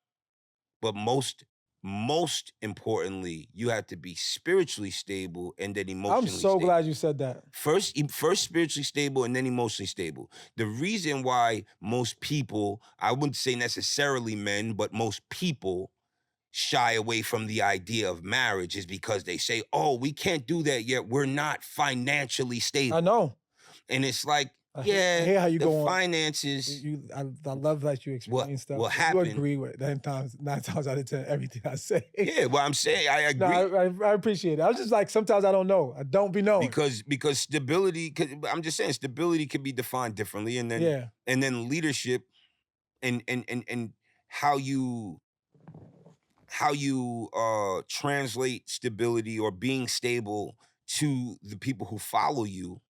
but most importantly, you have to be spiritually stable and then I'm emotionally so stable. glad you said that. First spiritually stable and then emotionally stable. The reason why most people, I wouldn't say necessarily men, but most people shy away from the idea of marriage is because they say, "Oh, we can't do that yet. We're not financially I stable." know. And it's like, I yeah, hear how you the go on. finances I love that you what explain stuff. will You happen. agree with 9 times out of 10 everything I say. Yeah, well, I'm saying I No, agree. I appreciate it. I was just like, sometimes I don't know. I don't be knowing. Because stability, I'm just saying stability can be defined differently, and then Yeah. leadership, and how you translate stability or being stable to the people who follow you.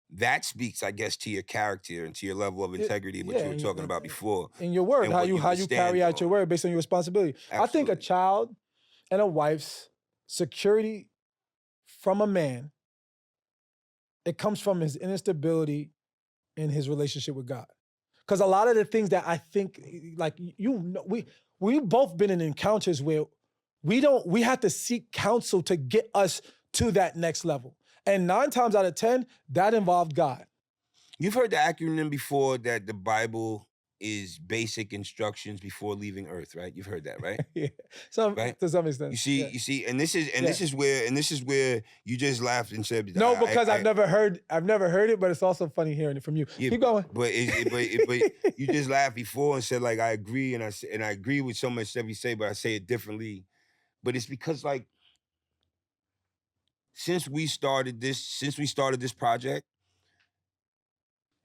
That speaks, I guess, to your character and to your level of Yeah, integrity, what yeah, you were talking about before, in your word, and what you how could you carry stand out your on. word based on your responsibility. I think a Absolutely. child and a wife's security from a man it comes from his inner stability in his relationship with God. Because a lot of the things that I think, like we both been in encounters where we have to seek counsel to get us to that next level. And 9 times out of 10, that involved God. You've heard the acronym before that the Bible is basic instructions before leaving Earth, right? You've heard that, right? Yeah. Right? To some extent. You see, and this is where you just laughed and said, No, because I've I never heard it, but it's also funny hearing it from you. yeah, Keep going. but you just laughed before and said like I agree, and I agree with so much stuff you say, but I say it differently. But it's because like since we started this project,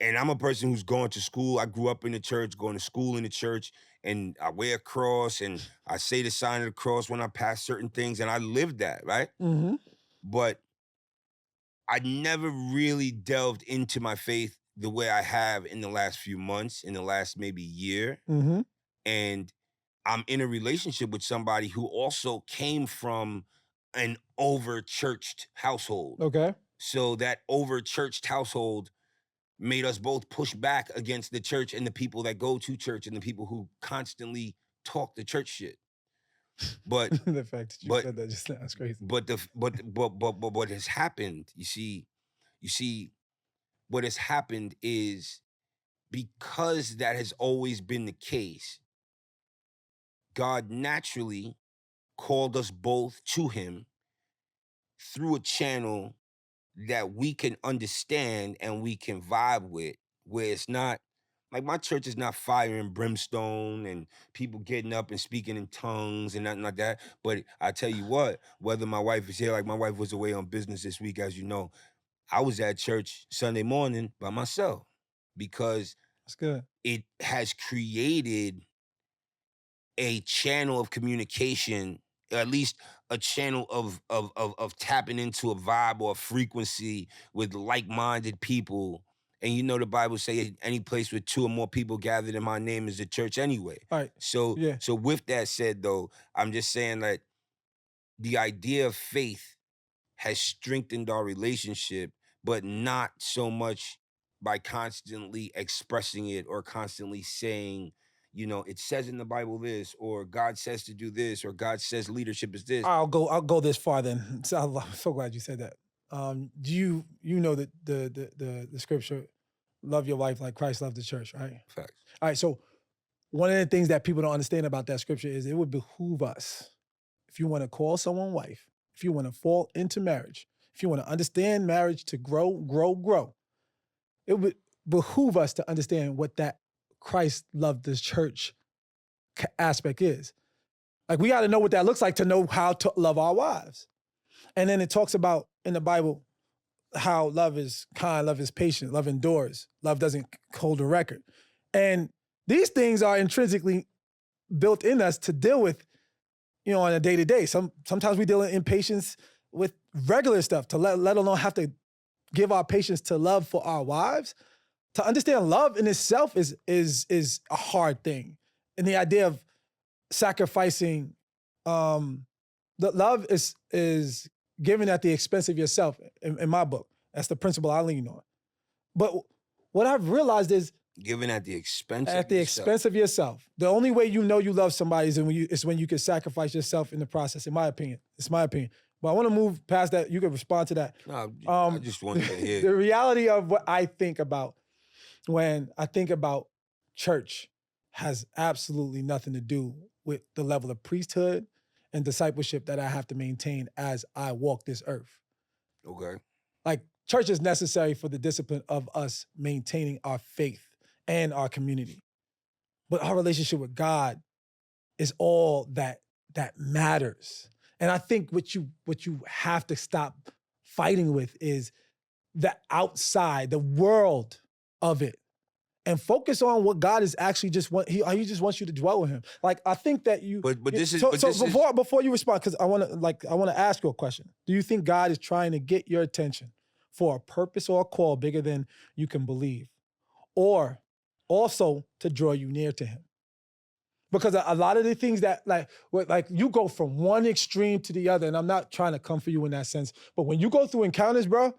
and I'm a person who's going to school. I grew up in the church, going to school in the church, and I wear a cross, and I say the sign of the cross when I pass certain things, and I live that, right? Mm-hmm. But I never really delved into my faith the way I have in the last few months, in the last maybe year. Mm-hmm. And I'm in a relationship with somebody who also came from an over-churched household. Okay. So that over-churched household made us both push back against the church and the people that go to church and the people who constantly talk the church shit. But the fact that you said that just now is crazy. But what has happened, you see, what has happened is because that has always been the case, God naturally called us both to him through a channel that we can understand and we can vibe with, where it's not like my church is not fire and brimstone and people getting up and speaking in tongues and nothing like that. But I tell you what, whether my wife is here, like my wife was away on business this week, as you know, I was at church Sunday morning by myself because That's good. it has created a channel of communication, at least a channel of tapping into a vibe or a frequency with like-minded people. And you know the Bible say any place with 2 or more people gathered in my name is a church anyway. All right. So Yeah. so with that said though, I'm just saying that the idea of faith has strengthened our relationship, but not so much by constantly expressing it or constantly saying, you know, it says in the Bible this, or God says to do this, or God says leadership is this. I'll go this far then. So I'm so glad you said that. Do you know that the scripture, love your wife like Christ loved the church, right? Facts. All right. So one of the things that people don't understand about that scripture is it would behoove us, if you want to call someone wife, if you want to fall into marriage, if you want to understand marriage to grow, it would behoove us to understand what that Christ loved the church aspect is. Like we got to know what that looks like to know how to love our wives. And then it talks about in the Bible how love is kind, love is patient, love endures, love doesn't hold a record. And these things are intrinsically built in us to deal with, you know, on a day-to-day. Sometimes we deal in impatience with regular stuff, to let alone have to give our patience to love for our wives. To understand love in itself is a hard thing. And the idea of sacrificing, the love is given at the expense of yourself in my book. That's the principle I lean on. But what I've realized is given at the expense expense of yourself. The only way you know you love somebody is when you can sacrifice yourself in the process, in my opinion. It's my opinion. But I want to move past that. You can respond to that. No, I just want to hear the reality of what I think about when I think about church has absolutely nothing to do with the level of priesthood and discipleship that I have to maintain as I walk this earth. Okay. Like church is necessary for the discipline of us maintaining our faith and our community. But our relationship with God is all that matters. And I think what you have to stop fighting with is the outside, the world of it, and focus on what God is actually he just wants you to dwell with him. Like I think that you. But this is before you respond, because I want to ask you a question. Do you think God is trying to get your attention for a purpose or a call bigger than you can believe, or also to draw you near to him? Because a lot of the things that like you go from one extreme to the other, and I'm not trying to come for you in that sense, but when you go through encounters, bro,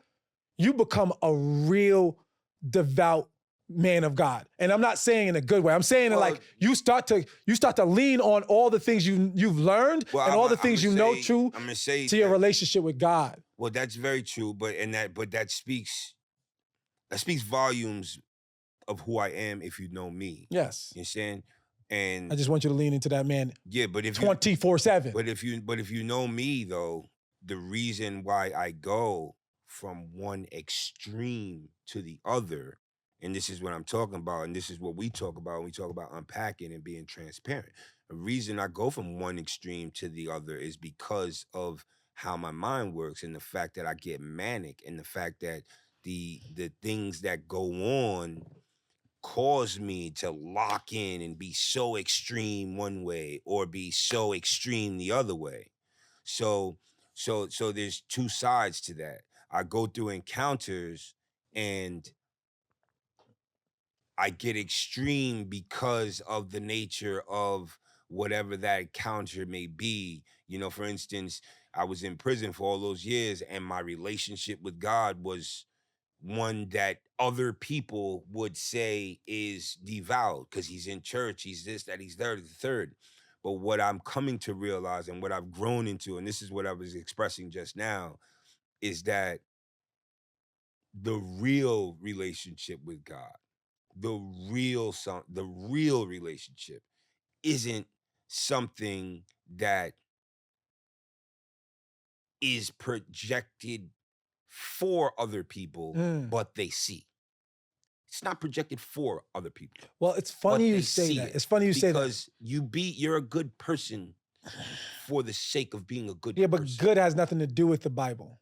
you become a real devout man of God. And I'm not saying in a good way. I'm saying in Well, like you start to lean on all the things you've learned well, and all the I'm things gonna you know say, true I'm gonna say to your that. relationship with God. Well, that's very true, but that speaks volumes of who I am if you know me. Yes. You understand? I And just want you to lean into that man yeah, 24/7. but if you know me though, the reason why I go from one extreme to the other, and this is what I'm talking about, and this is what we talk about when we talk about unpacking and being transparent. The reason I go from one extreme to the other is because of how my mind works and the fact that I get manic and the fact that the things that go on cause me to lock in and be so extreme one way or be so extreme the other way. So so there's two sides to that. I go through encounters and I get extreme because of the nature of whatever that encounter may be. You know, for instance, I was in prison for all those years and my relationship with God was one that other people would say is devout because he's in church, he's this, that, he's there, the third. But what I'm coming to realize and what I've grown into, and this is what I was expressing just now, is that the real relationship with God, the real relationship isn't something that is projected for other people, Mm. but they see. It's not projected for other people, Well, it's funny but you they say see that. it It's funny you say that. because you're a good person for the sake of being a good Yeah, but person. good has nothing to do with the Bible.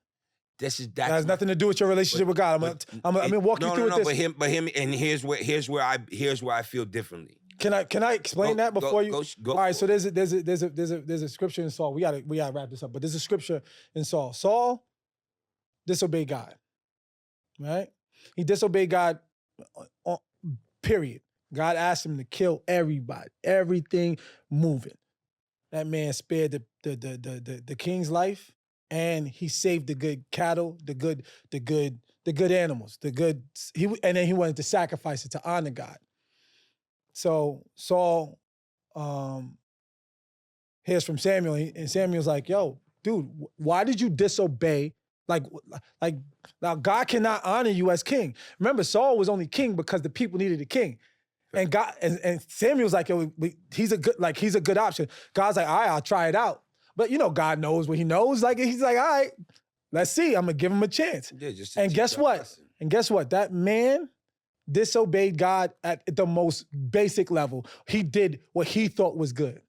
That That's has my nothing to do with your but relationship with God. but I'm it gonna walk you no through no with no this. but him and here's where I feel differently. Can I explain that before you? Go All right, so for it. there's a scripture in Saul. We gotta wrap this up. But there's a scripture in Saul. Saul disobeyed God, right? He disobeyed God. uh, Period. God asked him to kill everybody, everything moving. That man spared the king's life, and he saved the good cattle, the good animals, the good. And then he wanted to sacrifice it to honor God. So Saul um, hears from Samuel, and Samuel's like, "Yo, dude, why did you disobey? Like, like now God cannot honor you as king. Remember, Saul was only king because the people needed a king." And God and Samuel's like, yo, he's a good option. God's like, all right, I'll try it out. But God knows what he knows. Like he's like, all right, let's see. I'm gonna give him a chance. Yeah, just to And teach guess that what? lesson. And guess what? That man disobeyed God at the most basic level. He did what he thought was good.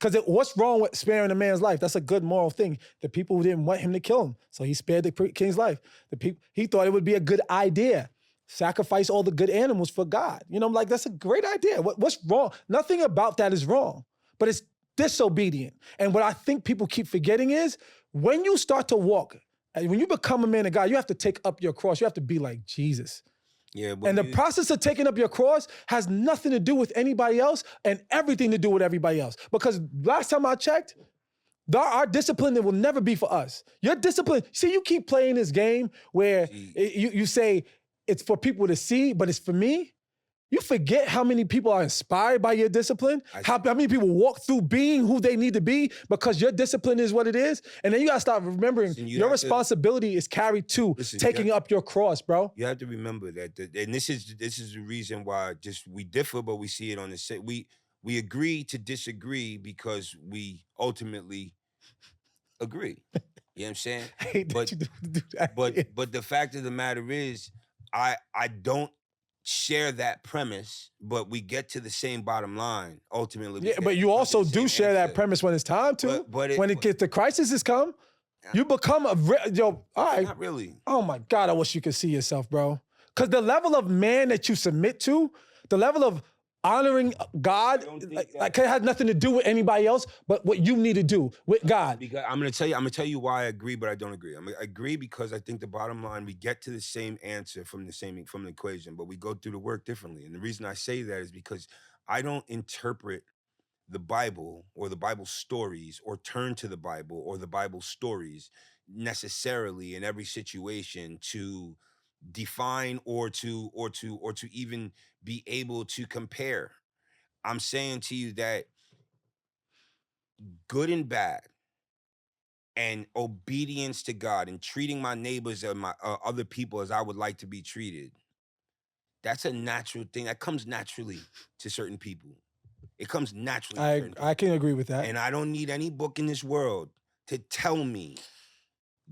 Because what's wrong with sparing a man's life? That's a good moral thing. The people didn't want him to kill him, so he spared the king's life. The people he thought it would be a good idea. Sacrifice all the good animals for God. I'm like, that's a great idea. What's wrong? Nothing about that is wrong, but it's disobedient. And what I think people keep forgetting is when you start to walk, and when you become a man of God, you have to take up your cross. You have to be like Jesus. Yeah, but And the process of taking up your cross has nothing to do with anybody else and everything to do with everybody else. Because last time I checked, our discipline it will never be for us. Your discipline, see, you keep playing this game where you say it's for people to see, but it's for me. You forget how many people are inspired by your discipline, how many people walk through being who they need to be because your discipline is what it is. And then you gotta start remembering your responsibility is carried to taking up your cross, bro. You have to remember that, and this is the reason why just we differ, but we see it on the same. We agree to disagree because we ultimately agree. You know what I'm saying? I hate that But you do that. but the fact of the matter is, I don't share that premise, but we get to the same bottom line. Ultimately, Yeah, but you also do share that premise when it's time to. When it gets the crisis has come, you become all right. Not really. Oh my God, I wish you could see yourself, bro. Because the level of man that you submit to, the level of honoring God, like it has nothing to do with anybody else, but what you need to do with God. Because I'm gonna tell you why I agree, but I don't agree. I agree because I think the bottom line we get to the same answer from the equation, but we go through the work differently. And the reason I say that is because I don't interpret the Bible or the Bible stories or turn to the Bible or the Bible stories necessarily in every situation to define or to even be able to compare. I'm saying to you that good and bad and obedience to God and treating my neighbors and my other people as I would like to be treated, that's a natural thing that comes naturally to certain people. It comes naturally to certain people. I can agree with that. And I don't need any book in this world to tell me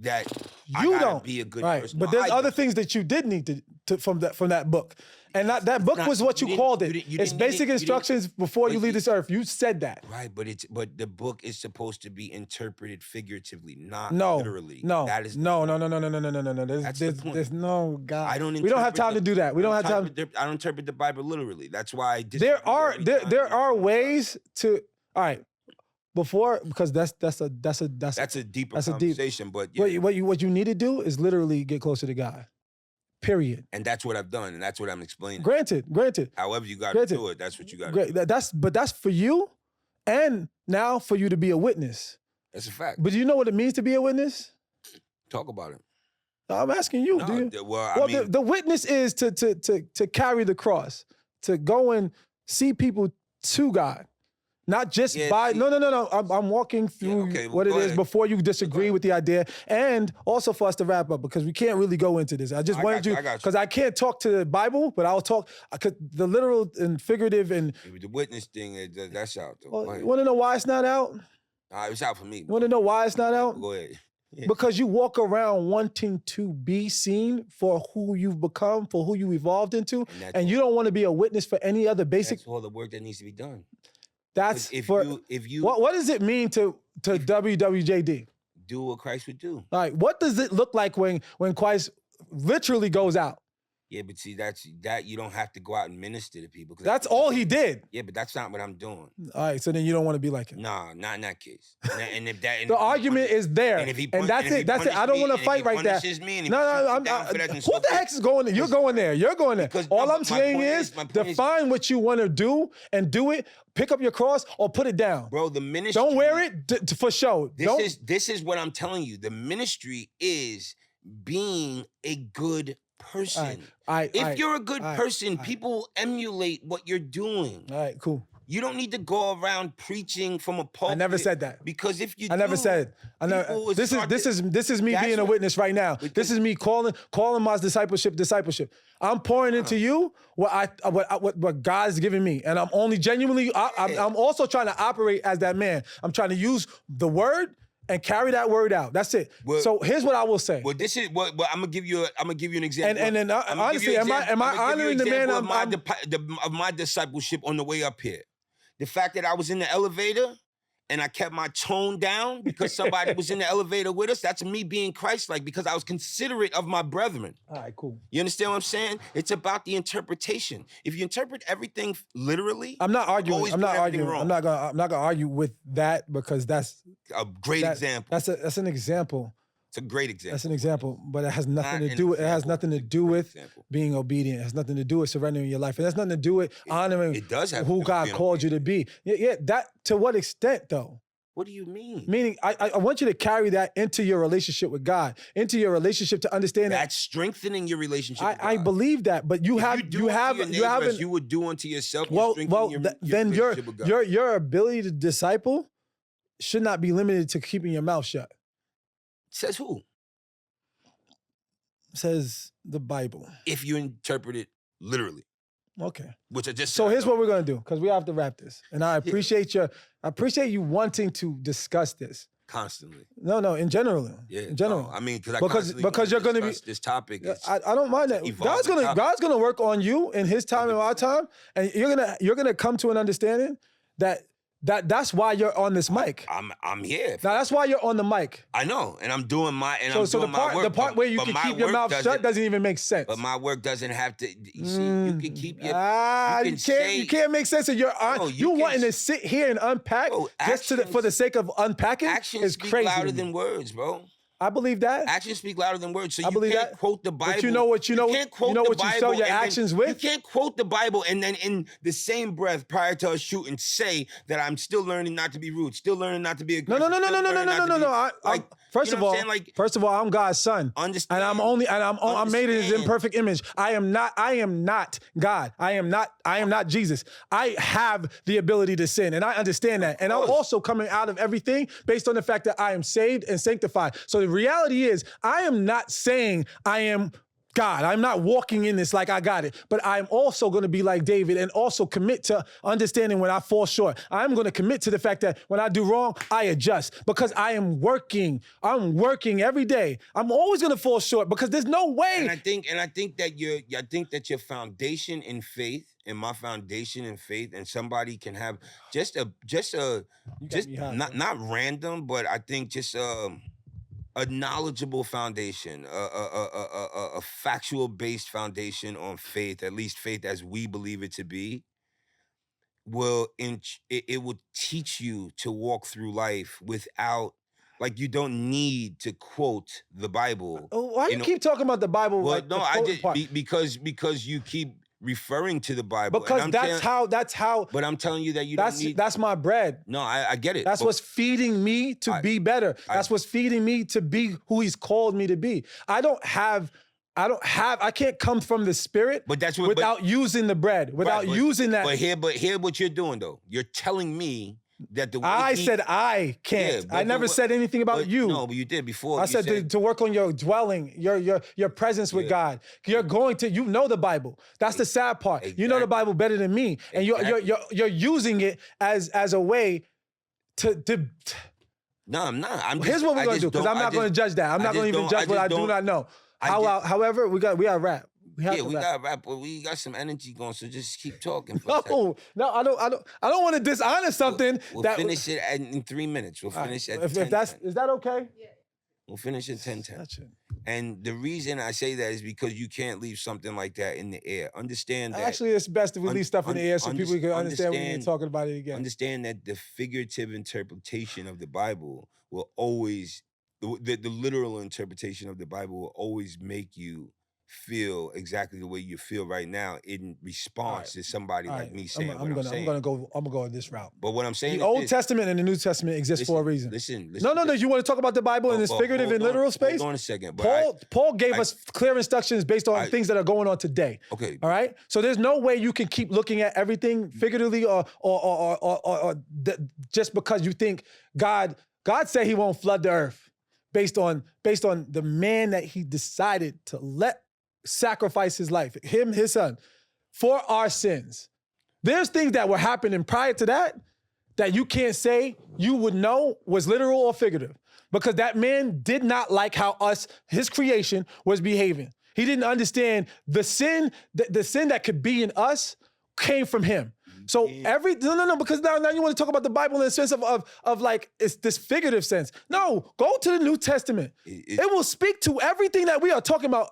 that I You gotta don't be a good right, person. but No, there's I other don't. things that you did need to from that book, and that book not- was what you you didn't- called you it. didn't- you It's didn't- basic you didn't- instructions before but you leave you- this earth. You said that. Right, but the book is supposed to be interpreted figuratively, not No, literally. no, That is the no, point. no, no, no, no, no, no, no, no. That's the point. There's no God. I don't. We don't have time to do that. We don't have time. I don't interpret the Bible literally. That's why I disagree There are every time there you are talk about it. ways to. All right, before because that's a That's a deeper that's a deep- conversation, but yeah, what you need to do is literally get closer to God. Period. and that's what I've done, and that's what I'm explaining. Granted. However you got to Granted. do it, that's what you got to Great. do. That's for you, and now for you to be a witness. That's a fact. But do you know what it means to be a witness? Talk about it. I'm asking you. No, Do you? well, Well, I mean, the witness is to carry the cross, to go and see people to God, not just Yeah, by. see- No. I'm walking through okay, well, what it go is ahead. before you disagree ahead. with the idea, and also for us to wrap up because we can't really go into this. I just I wanted got you, you I got you. because I can't talk to the Bible, but I'll talk the literal and figurative and. the witness thing, that's out though. Go Well, ahead. you want to know why it's not out? It's out for me. You want to know why it's not out? Go ahead. Yeah. Because you walk around wanting to be seen for who you've become, for who you evolved into, that's and you don't want to be a witness for any other basic. That's all the work that needs to be done. That's If for. you What does it mean to WWJD? do what Christ would do, All right, what does it look like when Christ literally goes out? yeah, but see, that you don't have to go out and minister to people. 'cause That's all he did. Yeah, but that's not what I'm doing. All right, so then you don't want to be like him. Nah, not in that case. And if that, and The if he argument punish- is there, and if he and pun- that's and if he it. That's it. I punished don't me, want to and if fight he right there. punishes me and he No, shoots me I'm down for that, then who so the be it. heck is going there? You're going there. You're going there. Because- All no, I'm but my saying point is is- my point is- define what you want to do and do it. Pick up your cross or put it down. Bro, the ministry. Don't wear it for show. This is what I'm telling you. The ministry is being a good person. If you're a good person, people emulate what you're doing. All right, cool. You don't need to go around preaching from a pulpit. I never said that. Because if you I never do, said. I people know. would This start is me That's being a what- witness right now. This is me calling my discipleship. I'm pouring into you what God's giving me, and I'm only genuinely. I'm also trying to operate as that man. I'm trying to use the word and carry that word out. That's it. Well- So here's what I will say. Well, this is what I'm gonna give you. I'm gonna give you an example. And then, I'm gonna give honestly, you an am I example- I'm gonna give you honoring an the man example I'm- of my discipleship on the way up here? The fact that I was in the elevator and I kept my tone down because somebody was in the elevator with us. That's me being Christ-like because I was considerate of my brethren. All right, cool. You understand what I'm saying? It's about the interpretation. If you interpret everything literally, I'm not arguing. always I'm put not everything arguing. wrong. I'm not gonna argue with that because that's a great example. That's an example. It's a great example. That's an example, but it has nothing Not to an do with. It has example, nothing to it's a do great with example. being obedient. It has nothing to do with surrendering your life. It has nothing to do with honoring it does have to do who with God being called you to be. Yeah, that to what extent though? What do you mean? Meaning, I want you to carry that into your relationship with God, into your relationship to understand that. That's strengthening your relationship. with I God. believe that, but you If have do you unto have your you neighbor haven't. as you would do unto yourself. You're Well, strengthening your then relationship with God. your ability to disciple should not be limited to keeping your mouth shut. Says who? Says the Bible. If you interpret it literally, Okay. which I just So said I here's don't. what we're gonna do because we have to wrap this, and I appreciate you wanting to discuss this. Constantly. No, in general. Yeah. In general. No, I mean, Because you're gonna be this topic. Is, I don't mind that. evolving topic. God's gonna work on you in His time and our time, and you're gonna come to an understanding that's why you're on this mic. I'm here. Now that's why you're on the mic. I know, and I'm doing my and So, I'm so doing the part my work. the part where you but can my keep your work mouth shut doesn't even make sense. But my work doesn't have to. You see, you can keep your. You can't make sense of your No, you can wanting to s- sit here and unpack Bro, just for the sake of unpacking Actions is speak crazy. louder to me. than words, bro. I believe that. Actions speak louder than words. So I you believe can't that. quote the Bible. But you know what you know. Can't You quote know the what you show Bible your and then actions you with. can't quote the Bible and then in the same breath prior to us shooting say that I'm still learning not to be rude, still learning not to be No, aggressive. no, no, no, still no, no, no, learning no, not no, to no, be, no. like, First you know of what I'm all, saying? Like, first of all, I'm God's son, understand. I'm made in His Understand. imperfect image. I am not God. I am not Jesus. I have the ability to sin, and I understand that. And I'm also coming out of everything based on the fact that I am saved and sanctified. So the reality is, I am not saying I am God. I'm not walking in this like I got it, but I'm also going to be like David and also commit to understanding when I fall short. I'm going to commit to the fact that when I do wrong, I adjust because I am working. I'm working every day. I'm always going to fall short because there's no way. And I think that your foundation in faith and my foundation in faith and somebody can have just not random, but I think just a knowledgeable foundation, a factual based foundation on faith, at least faith as we believe it to be, it will teach you to walk through life without, like, you don't need to quote the Bible. Why you keep talking about the Bible? Well, like no, the I quoting did part? because you keep referring to the Bible. Because and that's how. But I'm telling you that you don't need. That's my bread. No, I get it. That's what's feeding me to be better. That's what's feeding me to be who He's called me to be. I can't come from the Spirit But that's without using the bread, without using that. But here, what you're doing though, you're telling me that the way I said I can't. Yeah, I never said anything about you. No, but you did before. I said to work on your dwelling, your presence with God. You're going to, the Bible. That's the sad part. Exactly. You know the Bible better than me, and you're using it as a way to. No, I'm not. Here's what we're gonna do, because I'm not gonna judge that. I'm not gonna even judge what I do not know. However, we got rap. We got rap, but we got some energy going. So just keep talking. No, I don't want to dishonor something. We'll finish it in 3 minutes. We'll finish at 10. Is that okay? Yeah. We'll finish at 10:10. And the reason I say that is because you can't leave something like that in the air. Understand that. Actually, it's best if we leave stuff in the air so people can understand when you're talking about it again. Understand that the figurative interpretation of the Bible will always, the literal interpretation of the Bible will always make you feel exactly the way you feel right now in response to somebody like me saying I'm gonna go this route. But what I'm saying, the Old Testament and the New Testament exist for a reason. Listen. No. You want to talk about the Bible in this figurative and literal space? Hold on a second. Paul gave us clear instructions based on things that are going on today. Okay. All right. So there's no way you can keep looking at everything figuratively or just because you think God said He won't flood the earth based on the man that He decided to let sacrifice His life, His son, for our sins. There's things that were happening prior to that you can't say you would know was literal or figurative, because that man did not like how his creation was behaving. He didn't understand the sin that could be in us came from Him. So because now you want to talk about the Bible in the sense of like it's this figurative sense. No, go to the New Testament. It will speak to everything that we are talking about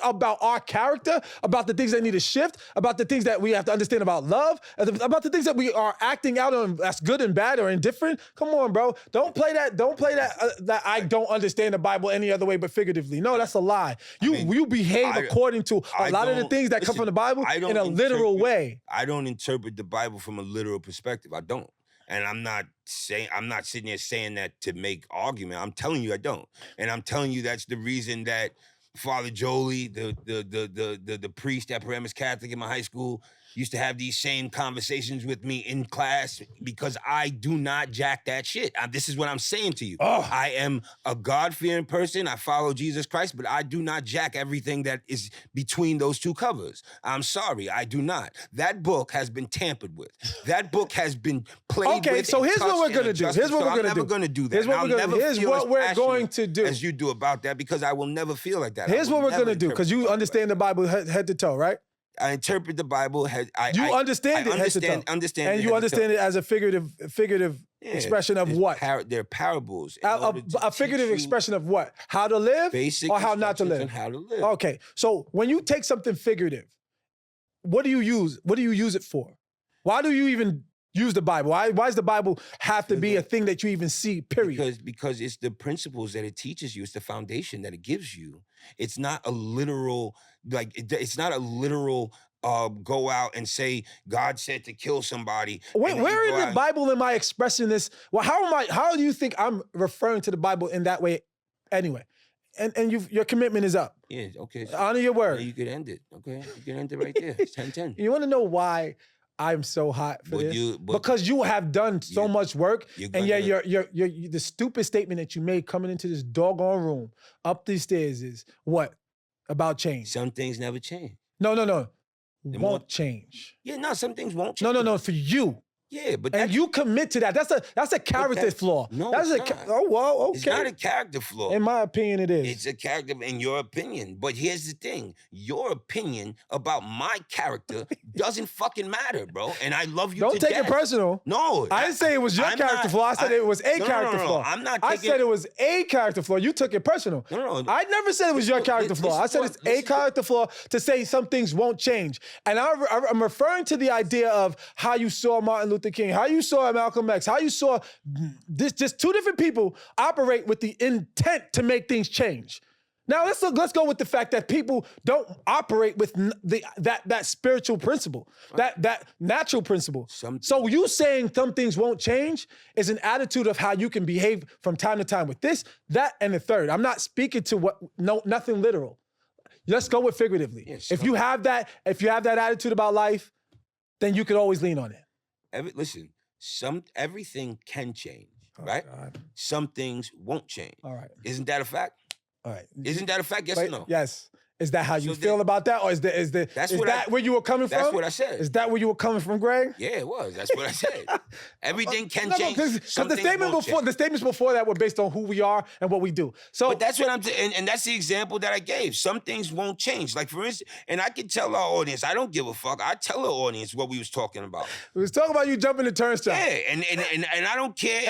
about our character, about the things that need to shift, about the things that we have to understand about love, about the things that we are acting out on that's good and bad or indifferent. Come on, bro. Don't play that that I don't understand the Bible any other way but figuratively. No, that's a lie. You behave according to a lot of the things that come from the Bible in a literal way. I don't interpret the Bible from a literal perspective. I don't. And I'm not sitting there saying that to make argument. I'm telling you I don't. And I'm telling you that's the reason that Father Jolie, the priest at Paramus Catholic in my high school, used to have these same conversations with me in class, because I do not jack that shit. This is what I'm saying to you. I am a God-fearing person. I follow Jesus Christ, but I do not jack everything that is between those two covers. I'm sorry, I do not. That book has been tampered with. That book has been played with. Okay, so here's what we're going to do. Here's what we're going to do. I'm never going to do that. Here's what we're going to do. As you do about that, because I will never feel like that. Here's what we're going to do, because you understand the Bible head to toe, right? I interpret the Bible. You understand it head to toe. And you understand it as a figurative expression of what? They're parables. A figurative expression of what? How to live or how not to live? And how to live. Okay, so when you take something figurative, what do you use? What do you use it for? Why do you even use the Bible? Why does the Bible have to be a thing that you even see, period? Because it's the principles that it teaches you. It's the foundation that it gives you. It's not a literal, it's not a literal go out and say God said to kill somebody. Where in the Bible am I expressing this? Well, how do you think I'm referring to the Bible in that way anyway? And your commitment is up. Yeah, okay. So honor your word. You could end it. Okay. You can end it right there. It's 10-10. You want to know why I'm so hot for this? Because you have done so much work, and yeah, you're the stupid statement that you made coming into this doggone room up these stairs is what about change? Some things never change. No. Won't change. Yeah, no, some things won't change. No, for you. Yeah, but and you commit to that. That's a character flaw. No, that's it's not. Oh well, okay. It's not a character flaw. In my opinion, it is. It's a character in your opinion. But here's the thing: your opinion about my character doesn't fucking matter, bro. And I love you. Don't take it personal. No, I didn't say it was your character flaw. I said it was a character flaw. I'm not. I said it was a character flaw. You took it personal. No. I never said it was your character flaw. I said it's a character flaw to say some things won't change. And I'm referring to the idea of how you saw Martin Luther King, how you saw Malcolm X, how you saw this just two different people operate with the intent to make things change. Now let's go with the fact that people don't operate with that spiritual principle, that natural principle. So you saying some things won't change is an attitude of how you can behave from time to time with this, that, and the third. I'm not speaking to nothing literal. Let's go with figuratively. Yes, if you have that attitude about life, then you can always lean on it. Listen, everything can change, right? God. Some things won't change. All right. Isn't that a fact? All right. Isn't that a fact? Yes or no? Yes. Is that how you feel about that, or is that where you were coming from? That's what I said. Is that where you were coming from, Greg? Yeah, it was. That's what I said. Everything can change. Because the statements before that were based on who we are and what we do. So, but that's what I'm saying, and that's the example that I gave. Some things won't change. Like for instance, and I can tell our audience, I don't give a fuck. I tell the audience what we was talking about. We was talking about you jumping the turnstile. Yeah, and I don't care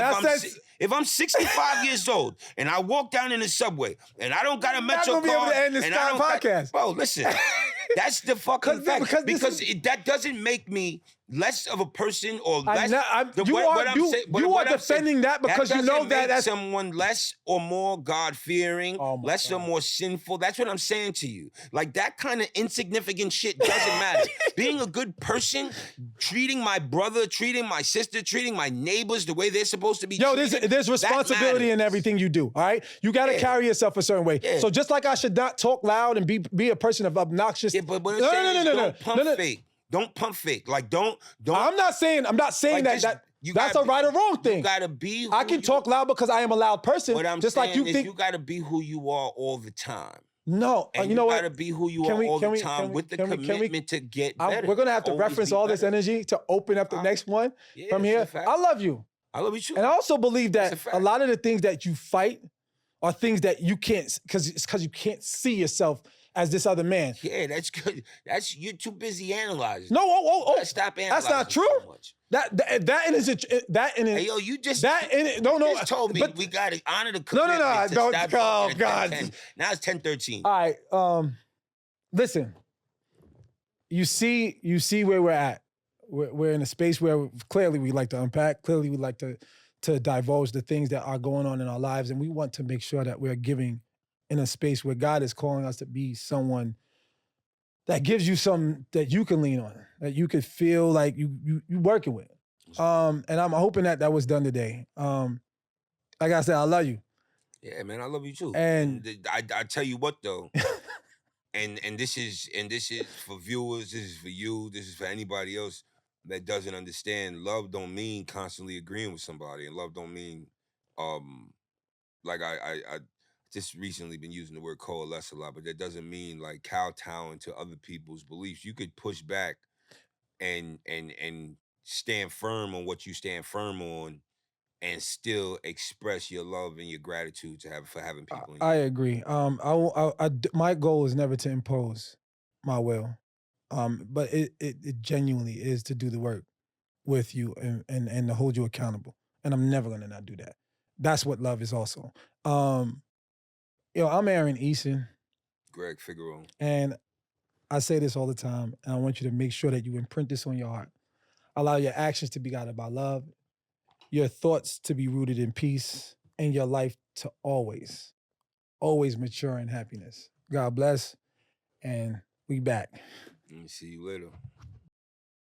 if I'm 65 years old and I walk down in the subway and I don't got a Metro card, and I don't podcast. Bro, listen, that's the fucking fact. Because that doesn't make me less of a person or less. You are defending that because you know that that's someone less or more God-fearing, less or more sinful. That's what I'm saying to you. Like that kind of insignificant shit doesn't matter. Being a good person, treating my brother, treating my sister, treating my neighbors the way they're supposed to be treated. There's responsibility in everything you do, all right? You got to carry yourself a certain way. Yeah. So just like I should not talk loud and be a person of obnoxious. Yeah, but what I'm saying is don't pump fake. Don't pump fake. Like don't. I'm not saying like that's a right or wrong thing. You gotta be. I can talk loud because I am a loud person. What I'm just saying like you is think you gotta be who you are all the time. No, and you know what? You gotta be who you are all the time with the commitment to get better. We're gonna have to reference all this energy to open up the next one from here. I love you. I love you too. And I also believe that a lot of the things that you fight are things that you can't, because you can't see yourself as this other man. Yeah, that's good. You're too busy analyzing. No, stop analyzing. That's not true. So much. Hey, yo, you just just told me we gotta honor the commitment. No, don't. Oh God. Now it's 10:13. All right. Listen. You see where we're at. We're in a space where clearly we like to unpack. Clearly we like to divulge the things that are going on in our lives, and we want to make sure that we're giving in a space where God is calling us to be someone that gives you something that you can lean on, that you could feel like you working with. And I'm hoping that was done today. Like I said, I love you. Yeah, man, I love you too. And I tell you what though, and this is for viewers, this is for you, this is for anybody else that doesn't understand. Love don't mean constantly agreeing with somebody, and love don't mean like I just recently been using the word coalesce a lot, but that doesn't mean like kowtowing to other people's beliefs. You could push back and stand firm on what you stand firm on and still express your love and your gratitude for having people in your I agree. My goal is never to impose my will. But it genuinely is to do the work with you and to hold you accountable. And I'm never gonna not do that. That's what love is also. I'm Aaron Eason. Greg Figueroa. And I say this all the time, and I want you to make sure that you imprint this on your heart. Allow your actions to be guided by love, your thoughts to be rooted in peace, and your life to always mature in happiness. God bless, and we back. Let me see you later.